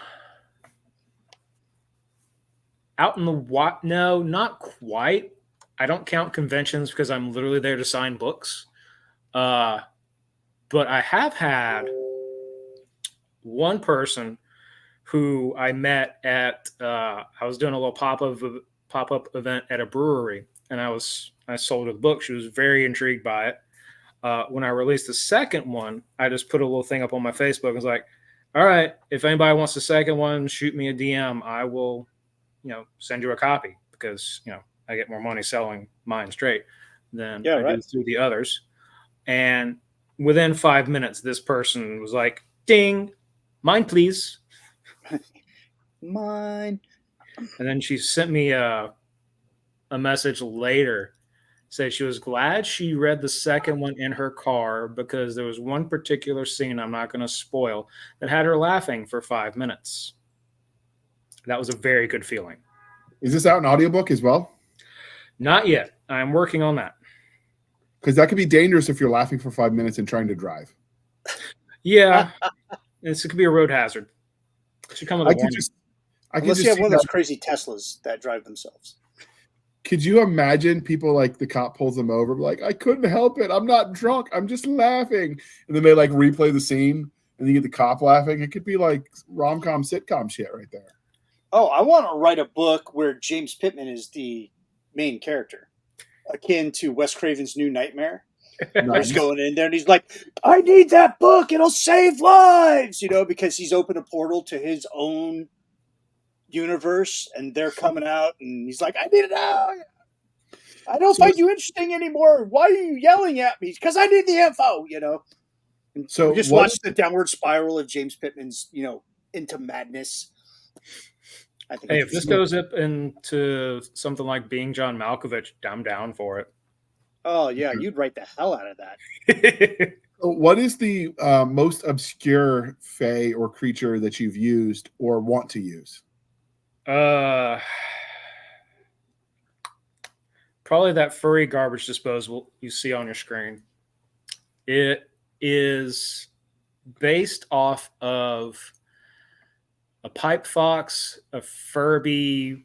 out in the wild, no, not quite. I don't count conventions because I'm literally there to sign books. But I have had one person who I met at I was doing a little pop-up event at a brewery, and I sold her the book. She was very intrigued by it. When I released the second one, I just put a little thing up on my Facebook. I was like, all right, if anybody wants the second one, shoot me a DM. I will, send you a copy, because, I get more money selling mine straight than I do through the others. And within 5 minutes, this person was like, ding, mine, please. Mine. And then she sent me a message later, said she was glad she read the second one in her car, because there was one particular scene I'm not going to spoil that had her laughing for 5 minutes. That was a very good feeling. Is this out in audiobook as well? Not yet. I'm working on that. Because that could be dangerous if you're laughing for 5 minutes and trying to drive. Yeah. This could be a road hazard. It should come with a warning. Unless you have one of those crazy Teslas that drive themselves. Could you imagine people, like, the cop pulls them over, like, I couldn't help it. I'm not drunk. I'm just laughing. And then they, like, replay the scene, and you get the cop laughing. It could be like rom-com sitcom shit right there. Oh, I want to write a book where James Pittman is the main character, akin to Wes Craven's New Nightmare. Nice. He's going in there and he's like, I need that book. It'll save lives, because he's opened a portal to his own universe, and they're coming out, and he's like, I need it now. I don't find you interesting anymore. Why are you yelling at me? Because I need the info, And so we just watch the downward spiral of James Pittman's, into madness. I think if this goes up into something like Being John Malkovich, I'm down for it. Oh, yeah, you'd write the hell out of that. What is the most obscure Fae or creature that you've used or want to use? Probably that furry garbage disposal you see on your screen. It is based off of a pipe fox, a Furby,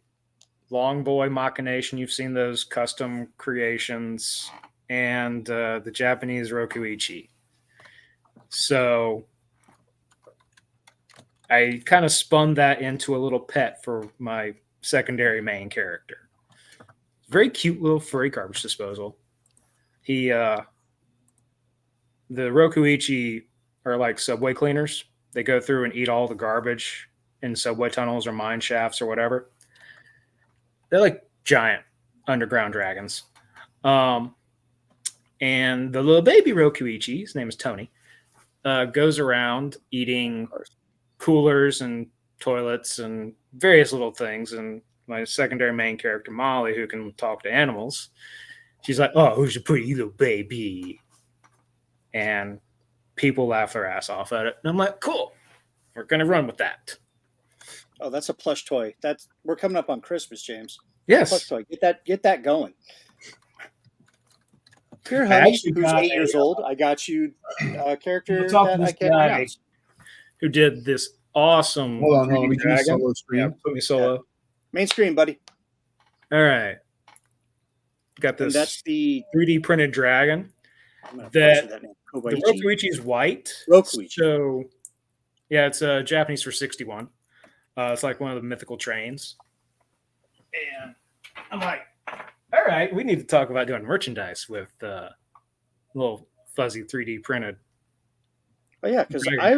long boy machination. You've seen those custom creations, and the Japanese rokuichi. So I kind of spun that into a little pet for my secondary main character. Very cute little furry garbage disposal. The rokuichi are like subway cleaners. They go through and eat all the garbage in subway tunnels or mine shafts or whatever. They're like giant underground dragons. And the little baby Rokuichi, his name is Tony, goes around eating coolers and toilets and various little things. And my secondary main character, Molly, who can talk to animals, she's like, "Oh, who's a pretty little baby?" And people laugh their ass off at it. And I'm like, cool, we're going to run with that. Oh, that's a plush toy. We're coming up on Christmas, James. Yes. Plush toy. Get that going. Here, honey, who's 8 years old. I got you a character that I can't pronounce. Who did this awesome... Hold on. Let me do solo screen. Yeah, put me solo. Yeah. Main screen, buddy. All right. Got this. And that's the 3D printed dragon. that name. The Rokuichi is white. Rokuichi. So, yeah, it's Japanese for 61. It's like one of the mythical trains. And I'm like, all right, we need to talk about doing merchandise with little fuzzy 3D printed. Oh yeah, because I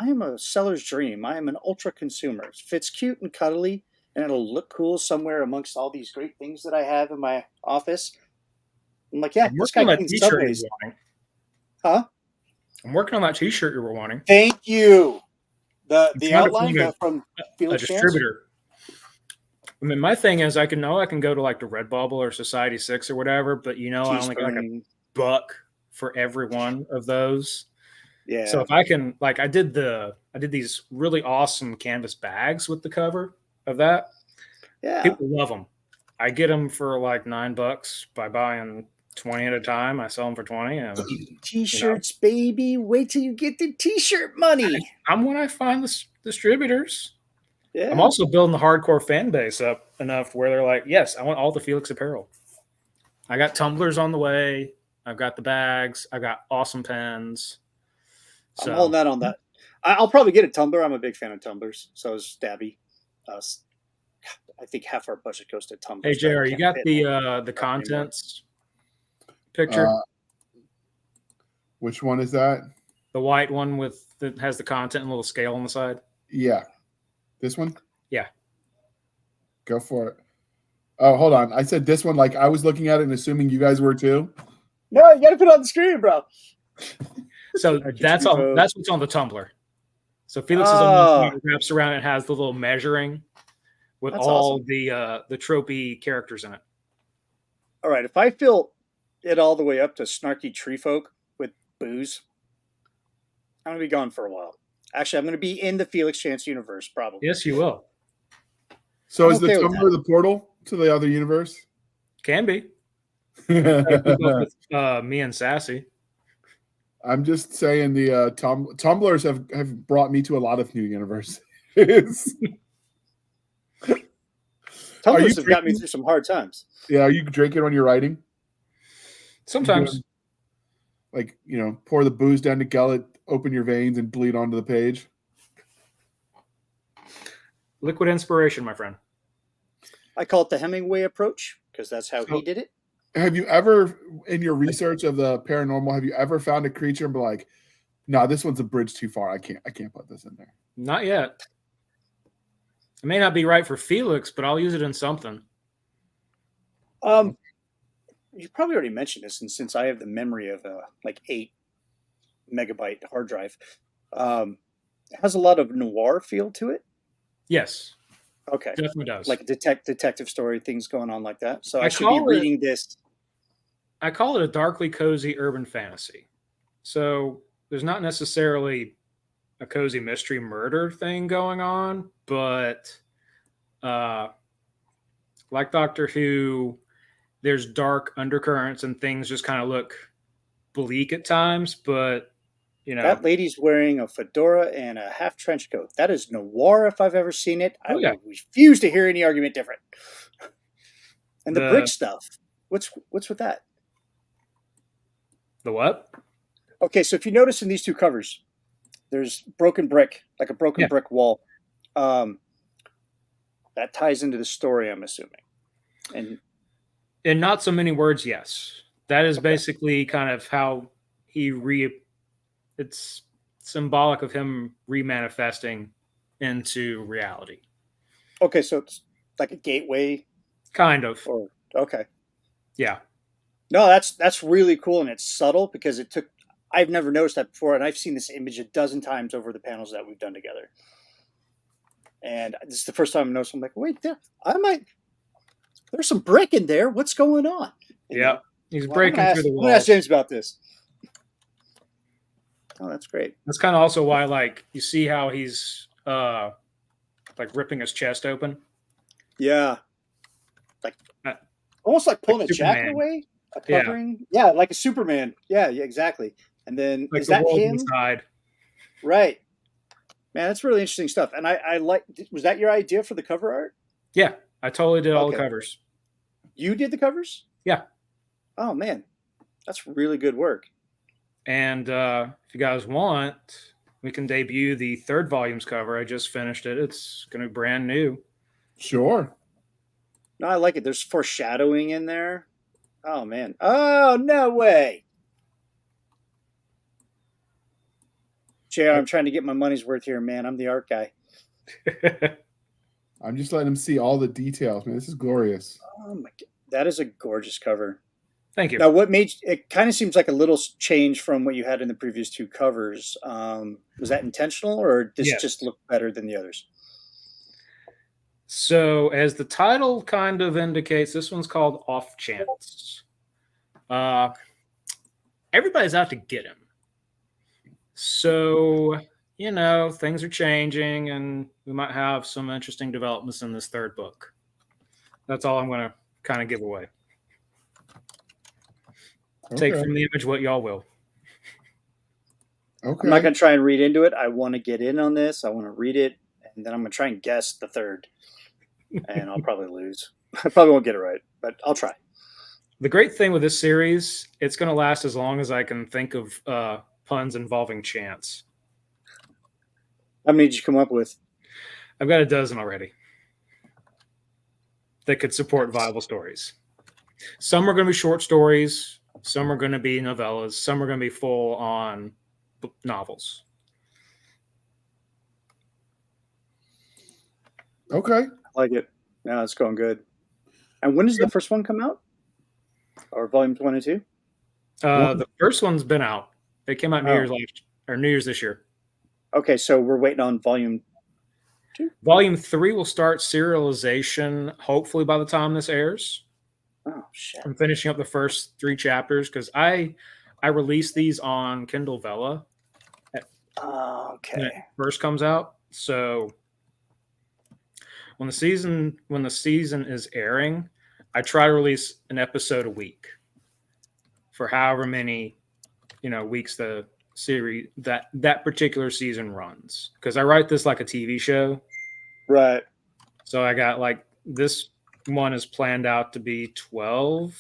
am a seller's dream. I am an ultra consumer. If it's cute and cuddly and it'll look cool somewhere amongst all these great things that I have in my office, I'm like, yeah, this guy cleans subways. Huh? I'm working on that T-shirt you were wanting. Thank you. The outline from Felix a distributor. I mean, my thing is, I can go to like the Redbubble or Society 6 or whatever, but I only get like $1 for every one of those. Yeah. So if I can, like, I did these really awesome canvas bags with the cover of that. Yeah. People love them. I get them for like $9 by buying 20 at a time. I sell them for 20. And T-shirts, baby. Wait till you get the T-shirt money. I'm when I find the distributors. Yeah. I'm also building the hardcore fan base up enough where they're like, yes, I want all the Felix apparel. I got tumblers on the way. I've got the bags. I've got awesome pens. So, I'm holding that on that. I'll probably get a tumbler. I'm a big fan of tumblers. So is Stabby. I think half our budget goes to tumblers. Hey, JR, you got the contents picture? Which one is that? The white one that has the content and a little scale on the side? Yeah. This one? Yeah. Go for it. Oh, hold on. I said this one like I was looking at it and assuming you guys were too. No, you got to put it on the screen, bro. So that's what's on the tumbler. So Felix is on the wraps around and has the little measuring with all the tropey characters in it. All right. If I fill it all the way up to snarky tree folk with booze, I'm going to be gone for a while. Actually, I'm going to be in the Felix Chance universe, probably. Yes, you will. So is the tumbler the portal to the other universe? Can be. With, me and Sassy. I'm just saying the tumblers have brought me to a lot of new universes. Tumblers have got me through some hard times. Yeah, are you drinking when you're writing? Sometimes. Like, pour the booze down the gullet, open your veins, and bleed onto the page. Liquid inspiration, my friend. I call it the Hemingway approach because that's how he did it. Have you ever, in your research of the paranormal, have you ever found a creature and be like, "No, this one's a bridge too far. I can't put this in there." Not yet. It may not be right for Felix, but I'll use it in something. You probably already mentioned this, and since I have the memory of like 8 megabyte hard drive, it has a lot of noir feel to it. Yes. Okay. Definitely does. Like detective story, things going on like that. So I should be reading this. I call it a darkly cozy urban fantasy. So there's not necessarily a cozy mystery murder thing going on, but like Doctor Who, there's dark undercurrents and things just kind of look bleak at times, but that lady's wearing a fedora and a half trench coat. That is noir if I've ever seen it. I refuse to hear any argument different. And the brick stuff. What's with that? The what? Okay, so if you notice in these two covers, there's broken brick, like a broken brick wall. That ties into the story, I'm assuming. And in not so many words, yes. That is basically kind of how it's symbolic of him remanifesting into reality. Okay, so it's like a gateway? Kind of. Okay. Yeah. No, that's really cool, and it's subtle because it took. I've never noticed that before, and I've seen this image a dozen times over the panels that we've done together. And this is the first time I noticed. I'm like, wait, there's some brick in there. What's going on? Yeah, he's Well, breaking through the I'm gonna ask walls. James about this. Oh, that's great. That's kind of also why, like, you see how he's like ripping his chest open. Yeah, like Uh, almost like pulling like a jacket Superman. away, a covering. Yeah, like a Superman. Yeah, exactly. And then Like is the that world him? inside. Right. Man, that's really interesting stuff. And I like. Was that your idea for the cover art? Yeah, I totally did all the Okay. covers. You did the covers? Yeah. Oh man, that's really good work. And if you guys want, we can debut the third volume's cover. I just finished it. It's going to be brand new. Sure. No, I like it. There's foreshadowing in there. Oh man. Oh no way. JR, I'm trying to get my money's worth here, man. I'm the art guy. I'm just letting him see all the details, man. This is glorious. Oh my god. That is a gorgeous cover. Thank you. Now, what made it kind of seems like a little change from what you had in the previous two covers. Was that intentional, or did this just look better than the others? So, as the title kind of indicates, this one's called Off Chance. Everybody's out to get him. So, you know, things are changing, and we might have some interesting developments in this third book. That's all I'm going to kind of give away. Okay. Take from the image what y'all will. Okay. I'm not going to try and read into it. I want to get in on this. I want to read it, and then I'm going to try and guess the third. And I'll probably lose. I probably won't get it right, but I'll try. The great thing with this series, it's going to last as long as I can think of puns involving chance. How many did you come up with? I've got a dozen already that could support viable stories. Some are going to be short stories. Some are going to be novellas. Some are going to be full-on novels. Okay. I like it. Yeah, it's going good. And when does the first one come out? Or volumes 1 and 2? The first one's been out. It came out New Year's this year. Okay, so we're waiting on volume 2? Volume 3 will start serialization hopefully by the time this airs. Oh, shit. I'm finishing up the first 3 chapters because I released these on Kindle Vella. Okay. When it first comes out. So when the season is airing, I try to release an episode a week for however many weeks the series that particular season runs, because I write this like a TV show. Right. So I got like this one is planned out to be 12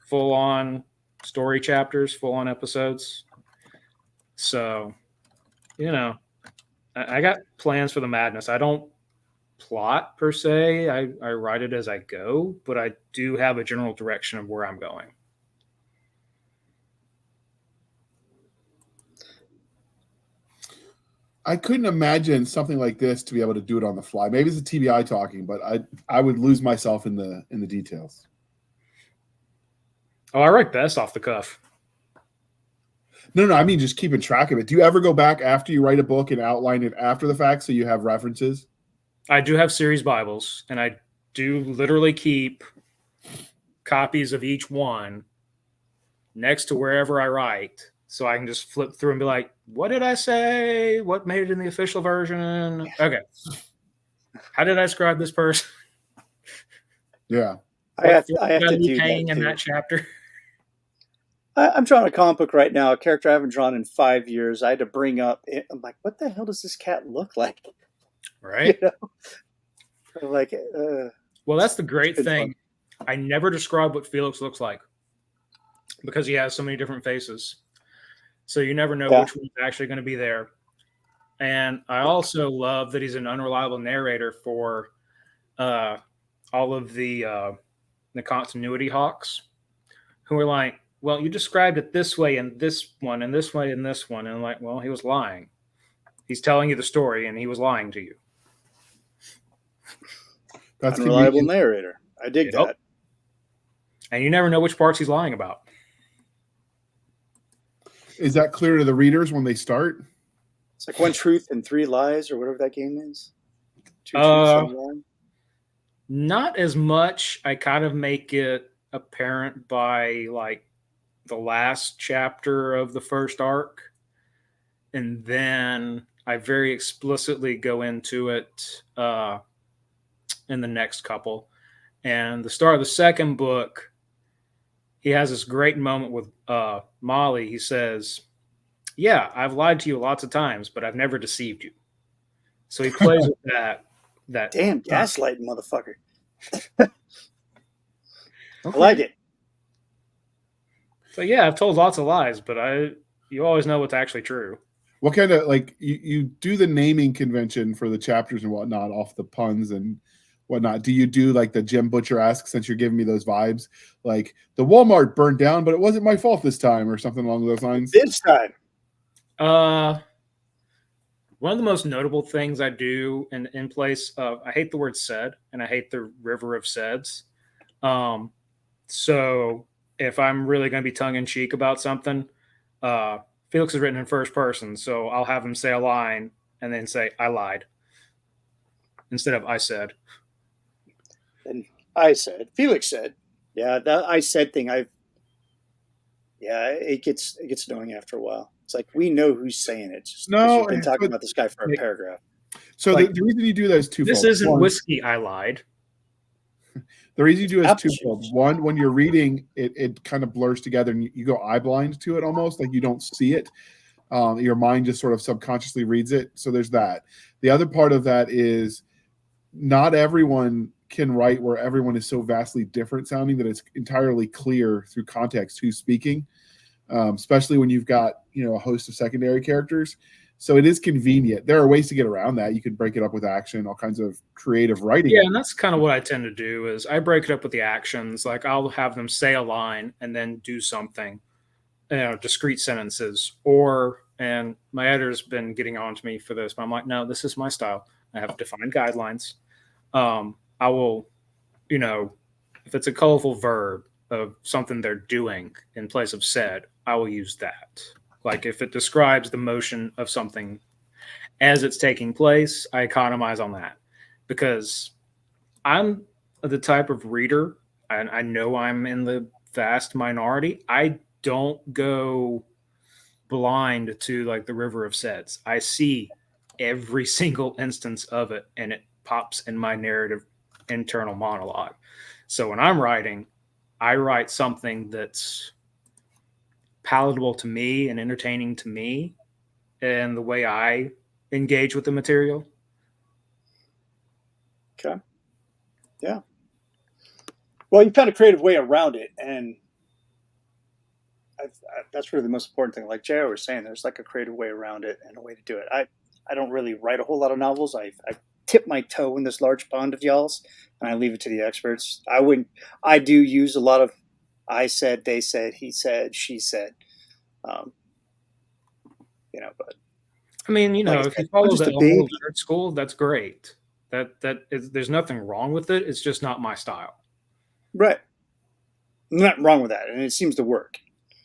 full on story chapters, full on episodes. So I got plans for the madness. I don't plot per se. I write it as I go, but I do have a general direction of where I'm going. I couldn't imagine something like this to be able to do it on the fly. Maybe it's a TBI talking, but I would lose myself in the details. Oh, I write best off the cuff. No, I mean just keeping track of it. Do you ever go back after you write a book and outline it after the fact so you have references? I do have series Bibles, and I do literally keep copies of each one next to wherever I write, so I can just flip through and be like, what did I say? What made it in the official version? Okay. How did I describe this person? Yeah. I have to do that in that chapter. I'm drawing a comic book right now, a character I haven't drawn in 5 years. I had to bring up, I'm like, what the hell does this cat look like? Right. Like, well, that's the great thing. Fun. I never describe what Felix looks like because he has so many different faces. So you never know which one's actually going to be there. And I also love that he's an unreliable narrator for all of the continuity hawks who are like, well, you described it this way and this one and this way and this one. And I'm like, well, he was lying. He's telling you the story and he was lying to you. That's a reliable narrator. I dig that. and you never know which parts he's lying about. Is that clear to the readers when they start? It's like one truth and three lies, or whatever that game is. Two truths and a lie. Not as much. I kind of make it apparent by like the last chapter of the first arc, and then I very explicitly go into it in the next couple. And the start of the second book, he has this great moment with Molly. He says, "Yeah, I've lied to you lots of times, but I've never deceived you." So he plays with that. Damn, gaslighting motherfucker. Okay. I like it. So yeah, I've told lots of lies, but you always know what's actually true. What kind of, like, you do the naming convention for the chapters and whatnot off the puns and whatnot. Do you do like the Jim Butcher-esque, since you're giving me those vibes, like the Walmart burned down, but it wasn't my fault this time, or something along those lines? This time. One of the most notable things I do in place of, I hate the word said, and I hate the river of saids. So if I'm really going to be tongue in cheek about something, Felix is written in first person, so I'll have him say a line and then say, "I lied," instead of "I said." And I said, Felix said, yeah, that I said thing. It gets annoying after a while. It's like, we know who's saying it. Just, No, you've been talking about this guy for a paragraph. So like, the reason you do that is twofold. This isn't One, whiskey. I lied. the reason you do it is Apple twofold. juice. One, when you're reading, it kind of blurs together, and you go eye blind to it almost, like you don't see it. Your mind just sort of subconsciously reads it. So there's that. The other part of that is not everyone can write where everyone is so vastly different sounding that it's entirely clear through context who's speaking, especially when you've got, a host of secondary characters. So it is convenient. There are ways to get around that. You can break it up with action, all kinds of creative writing. Yeah, and that's kind of what I tend to do is I break it up with the actions. Like I'll have them say a line and then do something, discrete sentences. And my editor's been getting on to me for this, but I'm like, no, this is my style. I have defined guidelines. I will, if it's a colorful verb of something they're doing in place of said, I will use that. Like if it describes the motion of something as it's taking place, I economize on that because I'm the type of reader, and I know I'm in the vast minority. I don't go blind to like the river of sets. I see every single instance of it, and it pops in my narrative internal monologue. So when I'm writing, I write something that's palatable to me and entertaining to me and the way I engage with the material. Okay. Yeah. Well, you found a creative way around it, and that's really the most important thing. Like J.R. was saying, there's like a creative way around it and a way to do it. I don't really write a whole lot of novels. I tip my toe in this large pond of y'all's, and I leave it to the experts. I do use a lot of I said, they said, he said, she said. But I mean, like if you follow just the a baby. old nerd school, that's great. There's nothing wrong with it. It's just not my style. Right. Nothing wrong with that, and it seems to work.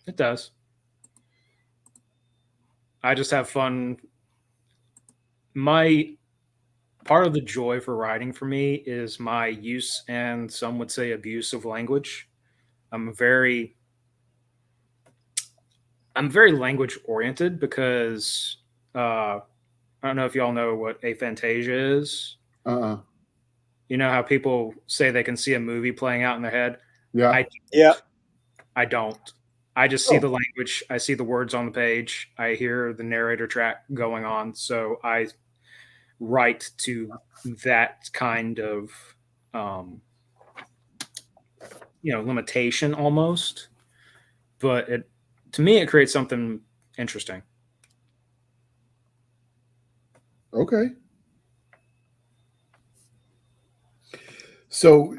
It does. I just have fun. My part of the joy for writing for me is my use and some would say abuse of language. I'm very language oriented because I don't know if y'all know what aphantasia is. You know how people say they can see a movie playing out in their head? Yeah. I don't. I just see the language. I see the words on the page. I hear the narrator track going on. So I write to that kind of, limitation almost. But to me, it creates something interesting. Okay. So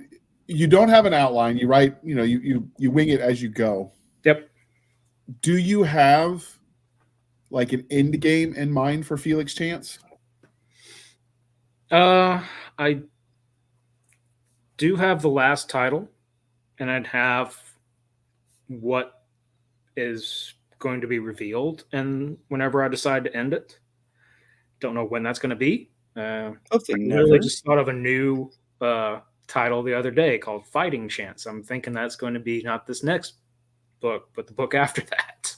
you don't have an outline. You write, you wing it as you go. Yep. Do you have like an end game in mind for Felix Chance? I do have the last title and I'd have what is going to be revealed, and whenever I decide to end it, don't know when that's going to be. Hopefully I never. literally just thought of a new title the other day called Fighting Chance. I'm thinking that's going to be not this next book, but the book after that.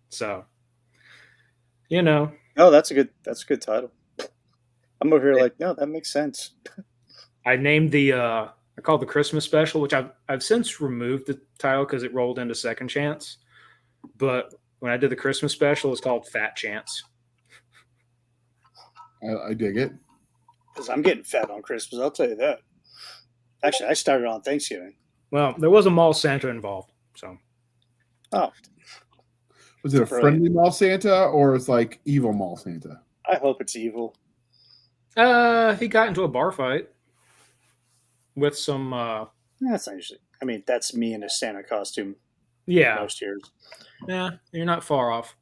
So, Oh, that's a good title. I'm over here like, no, that makes sense. I named I called the Christmas special, which I've since removed the title because it rolled into Second Chance. But when I did the Christmas special, it's called Fat Chance. I dig it. Because I'm getting fat on Christmas, I'll tell you that. Actually, I started on Thanksgiving. Well, there was a mall Santa involved, so. Oh. Was it a friendly mall Santa or it's like evil mall Santa? I hope it's evil. He got into a bar fight with some. That's not usually. I mean, that's me in a Santa costume. Yeah. Most years. Yeah, you're not far off.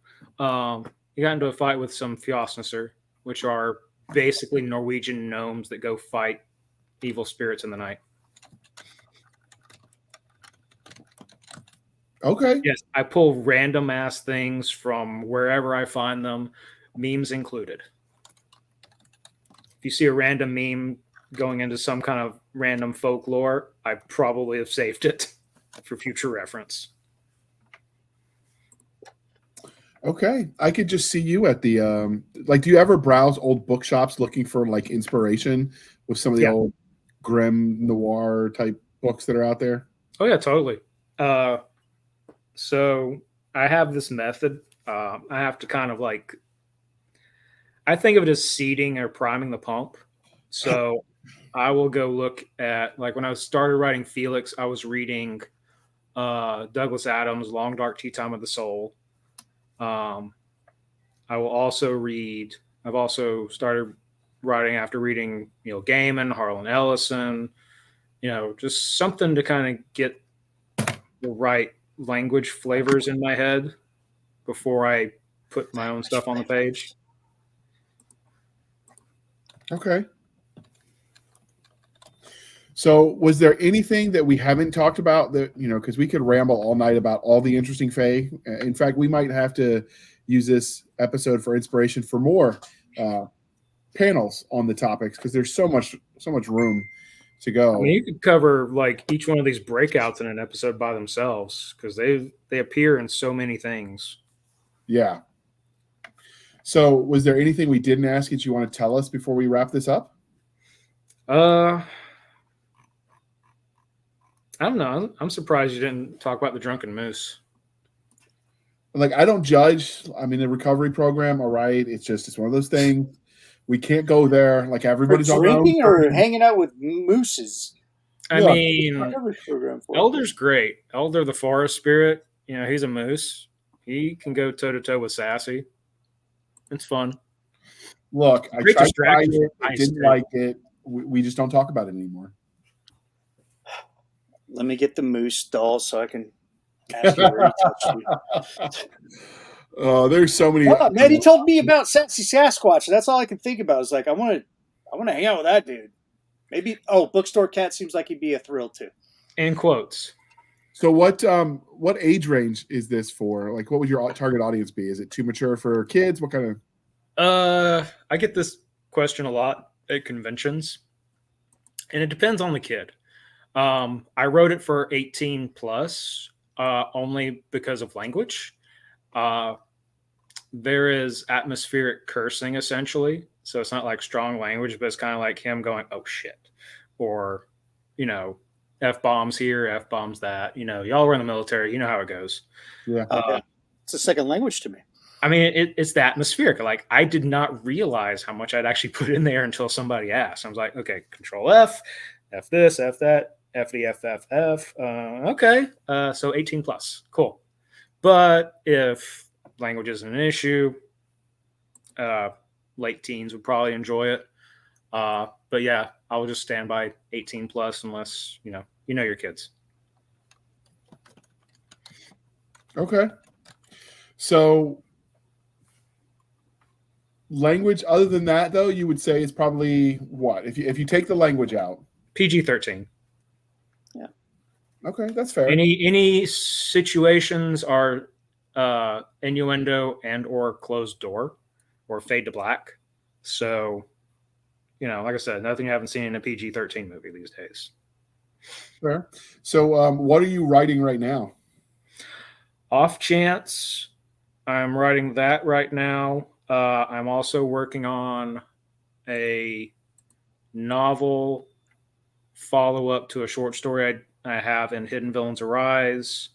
He got into a fight with some Fjosnisser, which are basically Norwegian gnomes that go fight evil spirits in the night. Okay. Yes, I pull random ass things from wherever I find them, memes included. If you see a random meme going into some kind of random folklore, I probably have saved it for future reference. Okay. I could just see you at the do you ever browse old bookshops looking for like inspiration with some of the old grim noir type books that are out there? Oh yeah, totally. So I have this method. I have to kind of like, I think of it as seeding or priming the pump. So I will go look at, like when I started writing Felix, I was reading Douglas Adams' Long Dark Tea Time of the Soul. I will also read, I've also started writing after reading Neil Gaiman, Harlan Ellison, just something to kind of get the right language flavors in my head before I put my own stuff on the page. Okay. So was there anything that we haven't talked about that, because we could ramble all night about all the interesting Fae. In fact, we might have to use this episode for inspiration for more panels on the topics because there's so much room to go. I mean, you could cover like each one of these breakouts in an episode by themselves because they appear in so many things. Yeah. So was there anything we didn't ask that you want to tell us before we wrap this up? I don't know. I'm surprised you didn't talk about the Drunken Moose. Like, I don't judge. I'm in a recovery program. All right. It's one of those things. We can't go there. Like everybody's on drinking or hanging out with mooses. I mean, Elder's great. Elder, the forest spirit, he's a moose. He can go toe to toe with Sassy. It's fun. Look, I tried to try it. I didn't like it. We just don't talk about it anymore. Let me get the moose doll so I can ask you where he touched you. Oh, there's so many. Oh, man, he told me about Sassy Sasquatch. That's all I can think about. Is like, I want to hang out with that dude. Maybe. Oh, Bookstore Cat seems like he'd be a thrill too. In quotes. So what age range is this for? Like, what would your target audience be? Is it too mature for kids? What kind of? I get this question a lot at conventions, and it depends on the kid. I wrote it for 18 plus, only because of language. There is atmospheric cursing essentially. So it's not like strong language, but it's kind of like him going, oh shit. Or, F-bombs here, F-bombs that, y'all were in the military, you know how it goes. Yeah. It's a second language to me. I mean, it's the atmospheric. Like, I did not realize how much I'd actually put in there until somebody asked. I was like, okay, Control F, F this, F that, F D, F, F, F. Okay. So 18 plus. Cool. But if language isn't an issue, late teens would probably enjoy it. But yeah, I will just stand by 18 plus unless, you know your kids. Okay. So language other than that, though, you would say is probably what? If you take the language out? PG-13. Okay, that's fair. Any situations are innuendo and or closed door or fade to black. So, like I said, nothing you haven't seen in a PG-13 movie these days. Fair. So, what are you writing right now? Off Chance, I'm writing that right now. I'm also working on a novel follow-up to a short story I have in Hidden Villains Arise.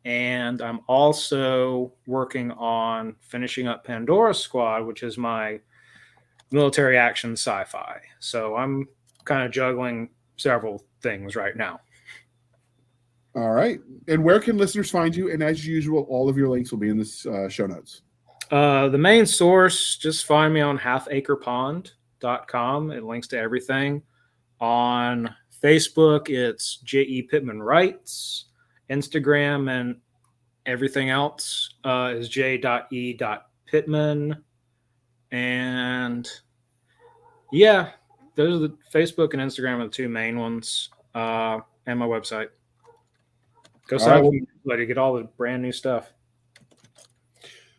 And I'm also working on finishing up Pandora Squad, which is my military action sci-fi. So I'm kind of juggling several things right now. All right. And where can listeners find you? And as usual, all of your links will be in the show notes. The main source, just find me on halfacrepond.com. It links to everything. On Facebook, it's J.E. Pittman Writes. Instagram and everything else is j.e.pittman. And yeah, those are the Facebook and Instagram are the two main ones. And my website. Go sign up to get all the brand new stuff.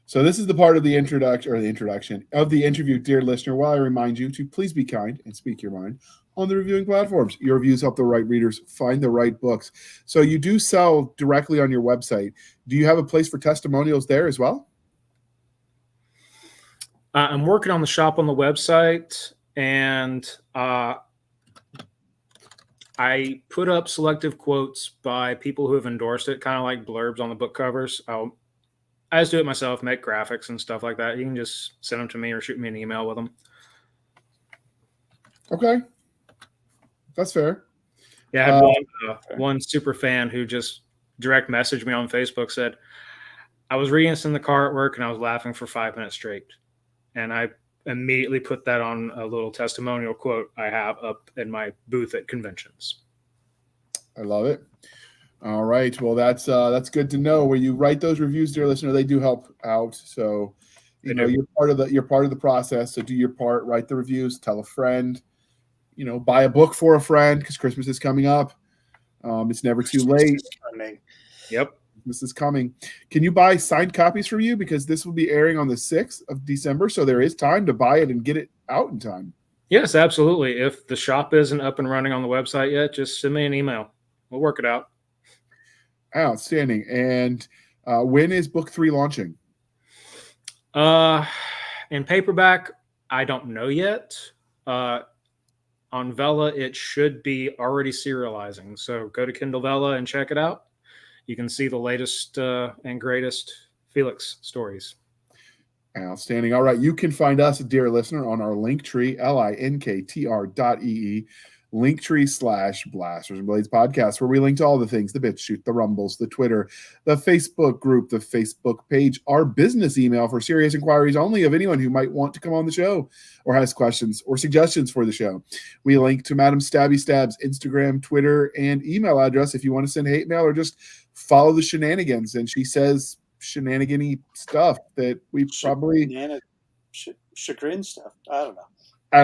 So this is the part of the introduction of the interview, dear listener, while I remind you to please be kind and speak your mind on the reviewing platforms. Your reviews help the right readers find the right books. So you do sell directly on your website. Do you have a place for testimonials there as well? I'm working on the shop on the website, and I put up selective quotes by people who have endorsed it, kind of like blurbs on the book covers. I just do it myself, make graphics and stuff like that. You can just send them to me or shoot me an email with them. Okay. That's fair. Yeah, I had one super fan who just direct messaged me on Facebook, said, I was reading this in the car at work and I was laughing for 5 minutes straight. And I immediately put that on a little testimonial quote I have up in my booth at conventions. I love it. All right. Well, that's good to know. When you write those reviews, dear listener, they do help out. So, you're part of the process. So do your part, write the reviews, tell a friend, buy a book for a friend because Christmas is coming up. It's never too late. Yep. This is coming. Can you buy signed copies from you? Because this will be airing on the 6th of December. So there is time to buy it and get it out in time. Yes, absolutely. If the shop isn't up and running on the website yet, just send me an email. We'll work it out. Outstanding. And when is book 3 launching? In paperback, I don't know yet. On Vella, it should be already serializing. So go to Kindle Vella and check it out. You can see the latest and greatest Felix stories. Outstanding. All right. You can find us, dear listener, on our Linktree, linktr.ee, Linktree/Blasters and Blades podcast, where we link to all the things, the BitChute, the Rumbles, the Twitter, the Facebook group, the Facebook page, our business email for serious inquiries only of anyone who might want to come on the show or has questions or suggestions for the show. We link to Madam Stabby Stab's Instagram, Twitter, and email address if you want to send hate mail or just follow the shenanigans. And she says shenanigan-y stuff that we probably... Chagrin stuff. I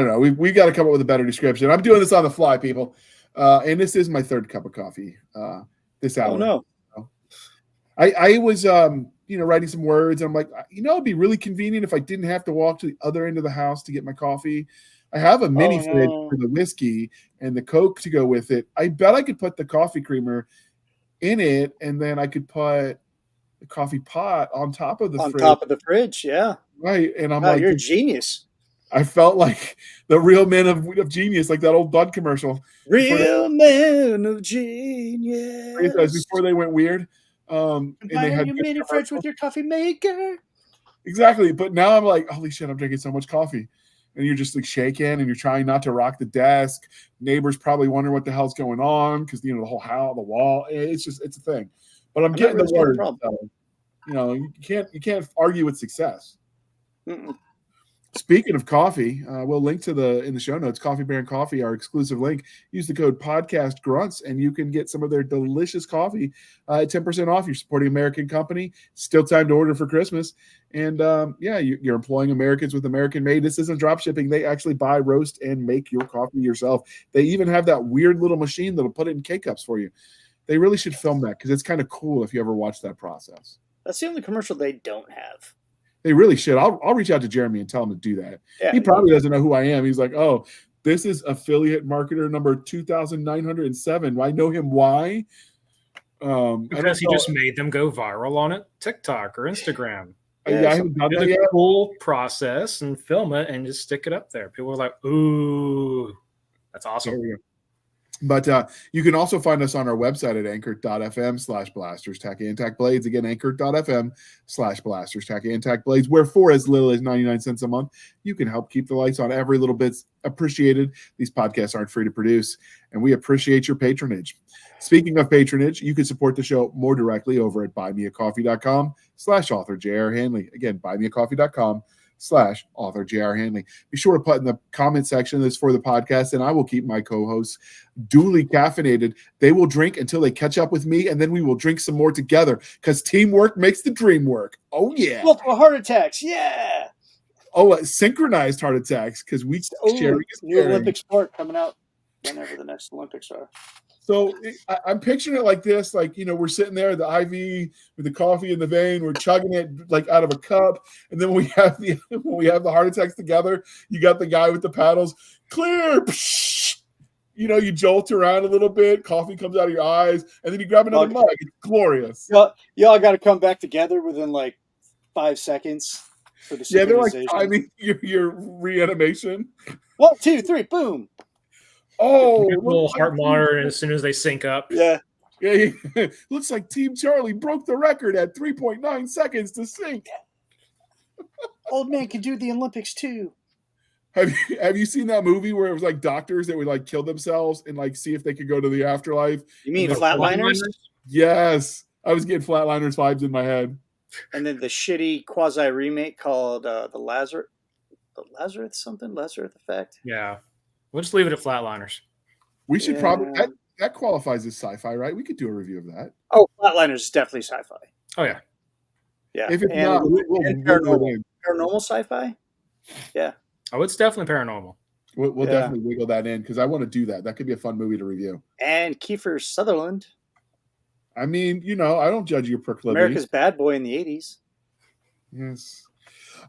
don't know. We got to come up with a better description. I'm doing this on the fly, people. And this is my third cup of coffee this hour. Oh, no. I was, writing some words. And I'm like, it'd be really convenient if I didn't have to walk to the other end of the house to get my coffee. I have a mini fridge for the whiskey and the Coke to go with it. I bet I could put the coffee creamer in it, and then I could put the coffee pot on top of the fridge. On top of the fridge, yeah. Right. And I'm like, you're a genius. I felt like the real man of genius, like that old Bud commercial. Real man of genius. Before they went weird. And they had your mini fridge with your coffee maker. Exactly. But now I'm like, holy shit, I'm drinking so much coffee. And you're just like shaking and you're trying not to rock the desk. Neighbors probably wonder what the hell's going on because, the whole house, the wall, it's a thing. But I'm getting the word. You can't argue with success. Mm-mm. Speaking of coffee, we'll link to in the show notes, Coffee Bear and Coffee, our exclusive link. Use the code podcast grunts and you can get some of their delicious coffee at 10% off. You're supporting American company. Still time to order for Christmas. And you're employing Americans with American made. This isn't drop shipping. They actually buy, roast, and make your coffee yourself. They even have that weird little machine that'll put it in K-cups for you. They really should film that because it's kind of cool if you ever watch that process. That's the only commercial they don't have. They really should. I'll reach out to Jeremy and tell him to do that. Yeah, he probably doesn't know who I am. He's like, oh, this is affiliate marketer number 2,907. I know him. Why? Because he just made them go viral on TikTok or Instagram. Yeah, I haven't done Do that the yet. cool process and film it and just stick it up there. People are like, ooh, that's awesome. But you can also find us on our website at anchor.fm/blasters tack and tack blades. Again, anchor.fm/blasters tack and tack blades, where for as little as 99 cents a month, you can help keep the lights on. Every little bit's appreciated. These podcasts aren't free to produce, and we appreciate your patronage. Speaking of patronage, you can support the show more directly over at buymeacoffee.com/author J.R. Handley. Again, buymeacoffee.com/author J.R. Handley. Be sure to put in the comment section this for the podcast, and I will keep my co-hosts duly caffeinated. They will drink until they catch up with me, and then we will drink some more together because teamwork makes the dream work. Oh, yeah. Multiple heart attacks. Yeah. Oh, synchronized heart attacks because we sharing is new caring. Olympic sport coming out whenever the next Olympics are. So I'm picturing it like this, like, we're sitting there, the IV with the coffee in the vein, we're chugging it like out of a cup. And then when we have the heart attacks together, you got the guy with the paddles, clear, psh, you jolt around a little bit, coffee comes out of your eyes, and then you grab another mug. It's glorious. Y'all got to come back together within like 5 seconds for the synchronization. Yeah, they're like timing your reanimation. 1, 2, 3, boom. Oh, a little heart monitor as soon as they sync up. Yeah. Looks like Team Charlie broke the record at 3.9 seconds to sync. Old man can do the Olympics too. Have you seen that movie where it was like doctors that would like kill themselves and like see if they could go to the afterlife? You mean Flatliners? Yes. I was getting Flatliners vibes in my head. And then the shitty quasi remake called the Lazarus Effect. Yeah. We'll just leave it at Flatliners. We should probably that qualifies as sci-fi, right? We could do a review of that. Oh, Flatliners is definitely sci-fi. Oh yeah. Yeah. If it's not, and paranormal sci-fi. Yeah. Oh, it's definitely paranormal. We'll definitely wiggle that in because I want to do that. That could be a fun movie to review. And Kiefer Sutherland. I mean, I don't judge your proclivities. America's Bad Boy in the 80s. Yes.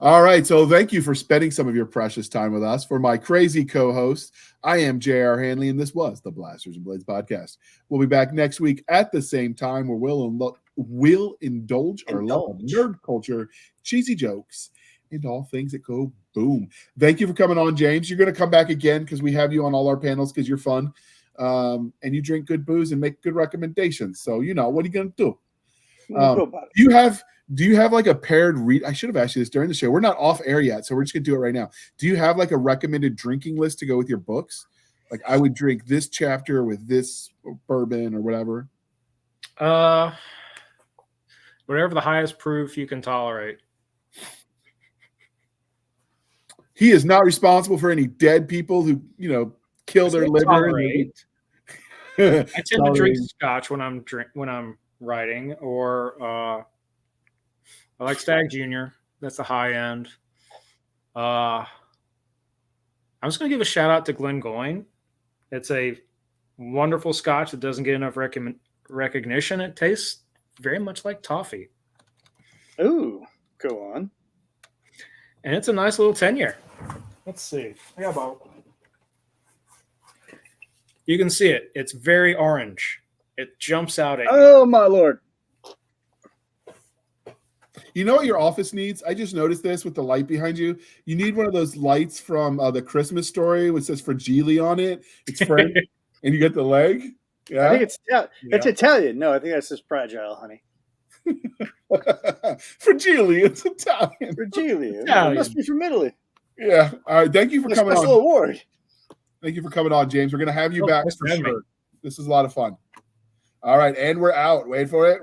All right. So thank you for spending some of your precious time with us. For my crazy co-host, I am J.R. Handley, and this was the Blasters and Blades podcast. We'll be back next week at the same time where we'll indulge our love of nerd culture, cheesy jokes, and all things that go boom. Thank you for coming on, James. You're going to come back again because we have you on all our panels because you're fun. And you drink good booze and make good recommendations. So, what are you going to do? Do you have like a paired read? I should have asked you this during the show. We're not off air yet, so we're just going to do it right now. Do you have like a recommended drinking list to go with your books? Like I would drink this chapter with this bourbon or whatever. Whatever the highest proof you can tolerate. He is not responsible for any dead people who, kill their liver. I tend to drink scotch when I'm writing, or I like Stag Junior. That's the high end. I'm just going to give a shout out to Glengoyne. It's a wonderful scotch that doesn't get enough recognition. It tastes very much like toffee. Ooh, go on. And it's a nice little 10-year. Let's see. I got about. You can see it. It's very orange. It jumps out at you. Oh, my Lord. You know what your office needs? I just noticed this with the light behind you. You need one of those lights from the Christmas Story which says Fragile on it. It's French, and you get the leg. Yeah, I think it's Italian. No, I think that's just Fragile, honey. Fragile, it's Italian. Fragile. It must be from Italy. Yeah. All right. Thank you for coming special on. Award. Thank you for coming on, James. We're going to have you back for sure. This is a lot of fun. All right. And we're out. Wait for it.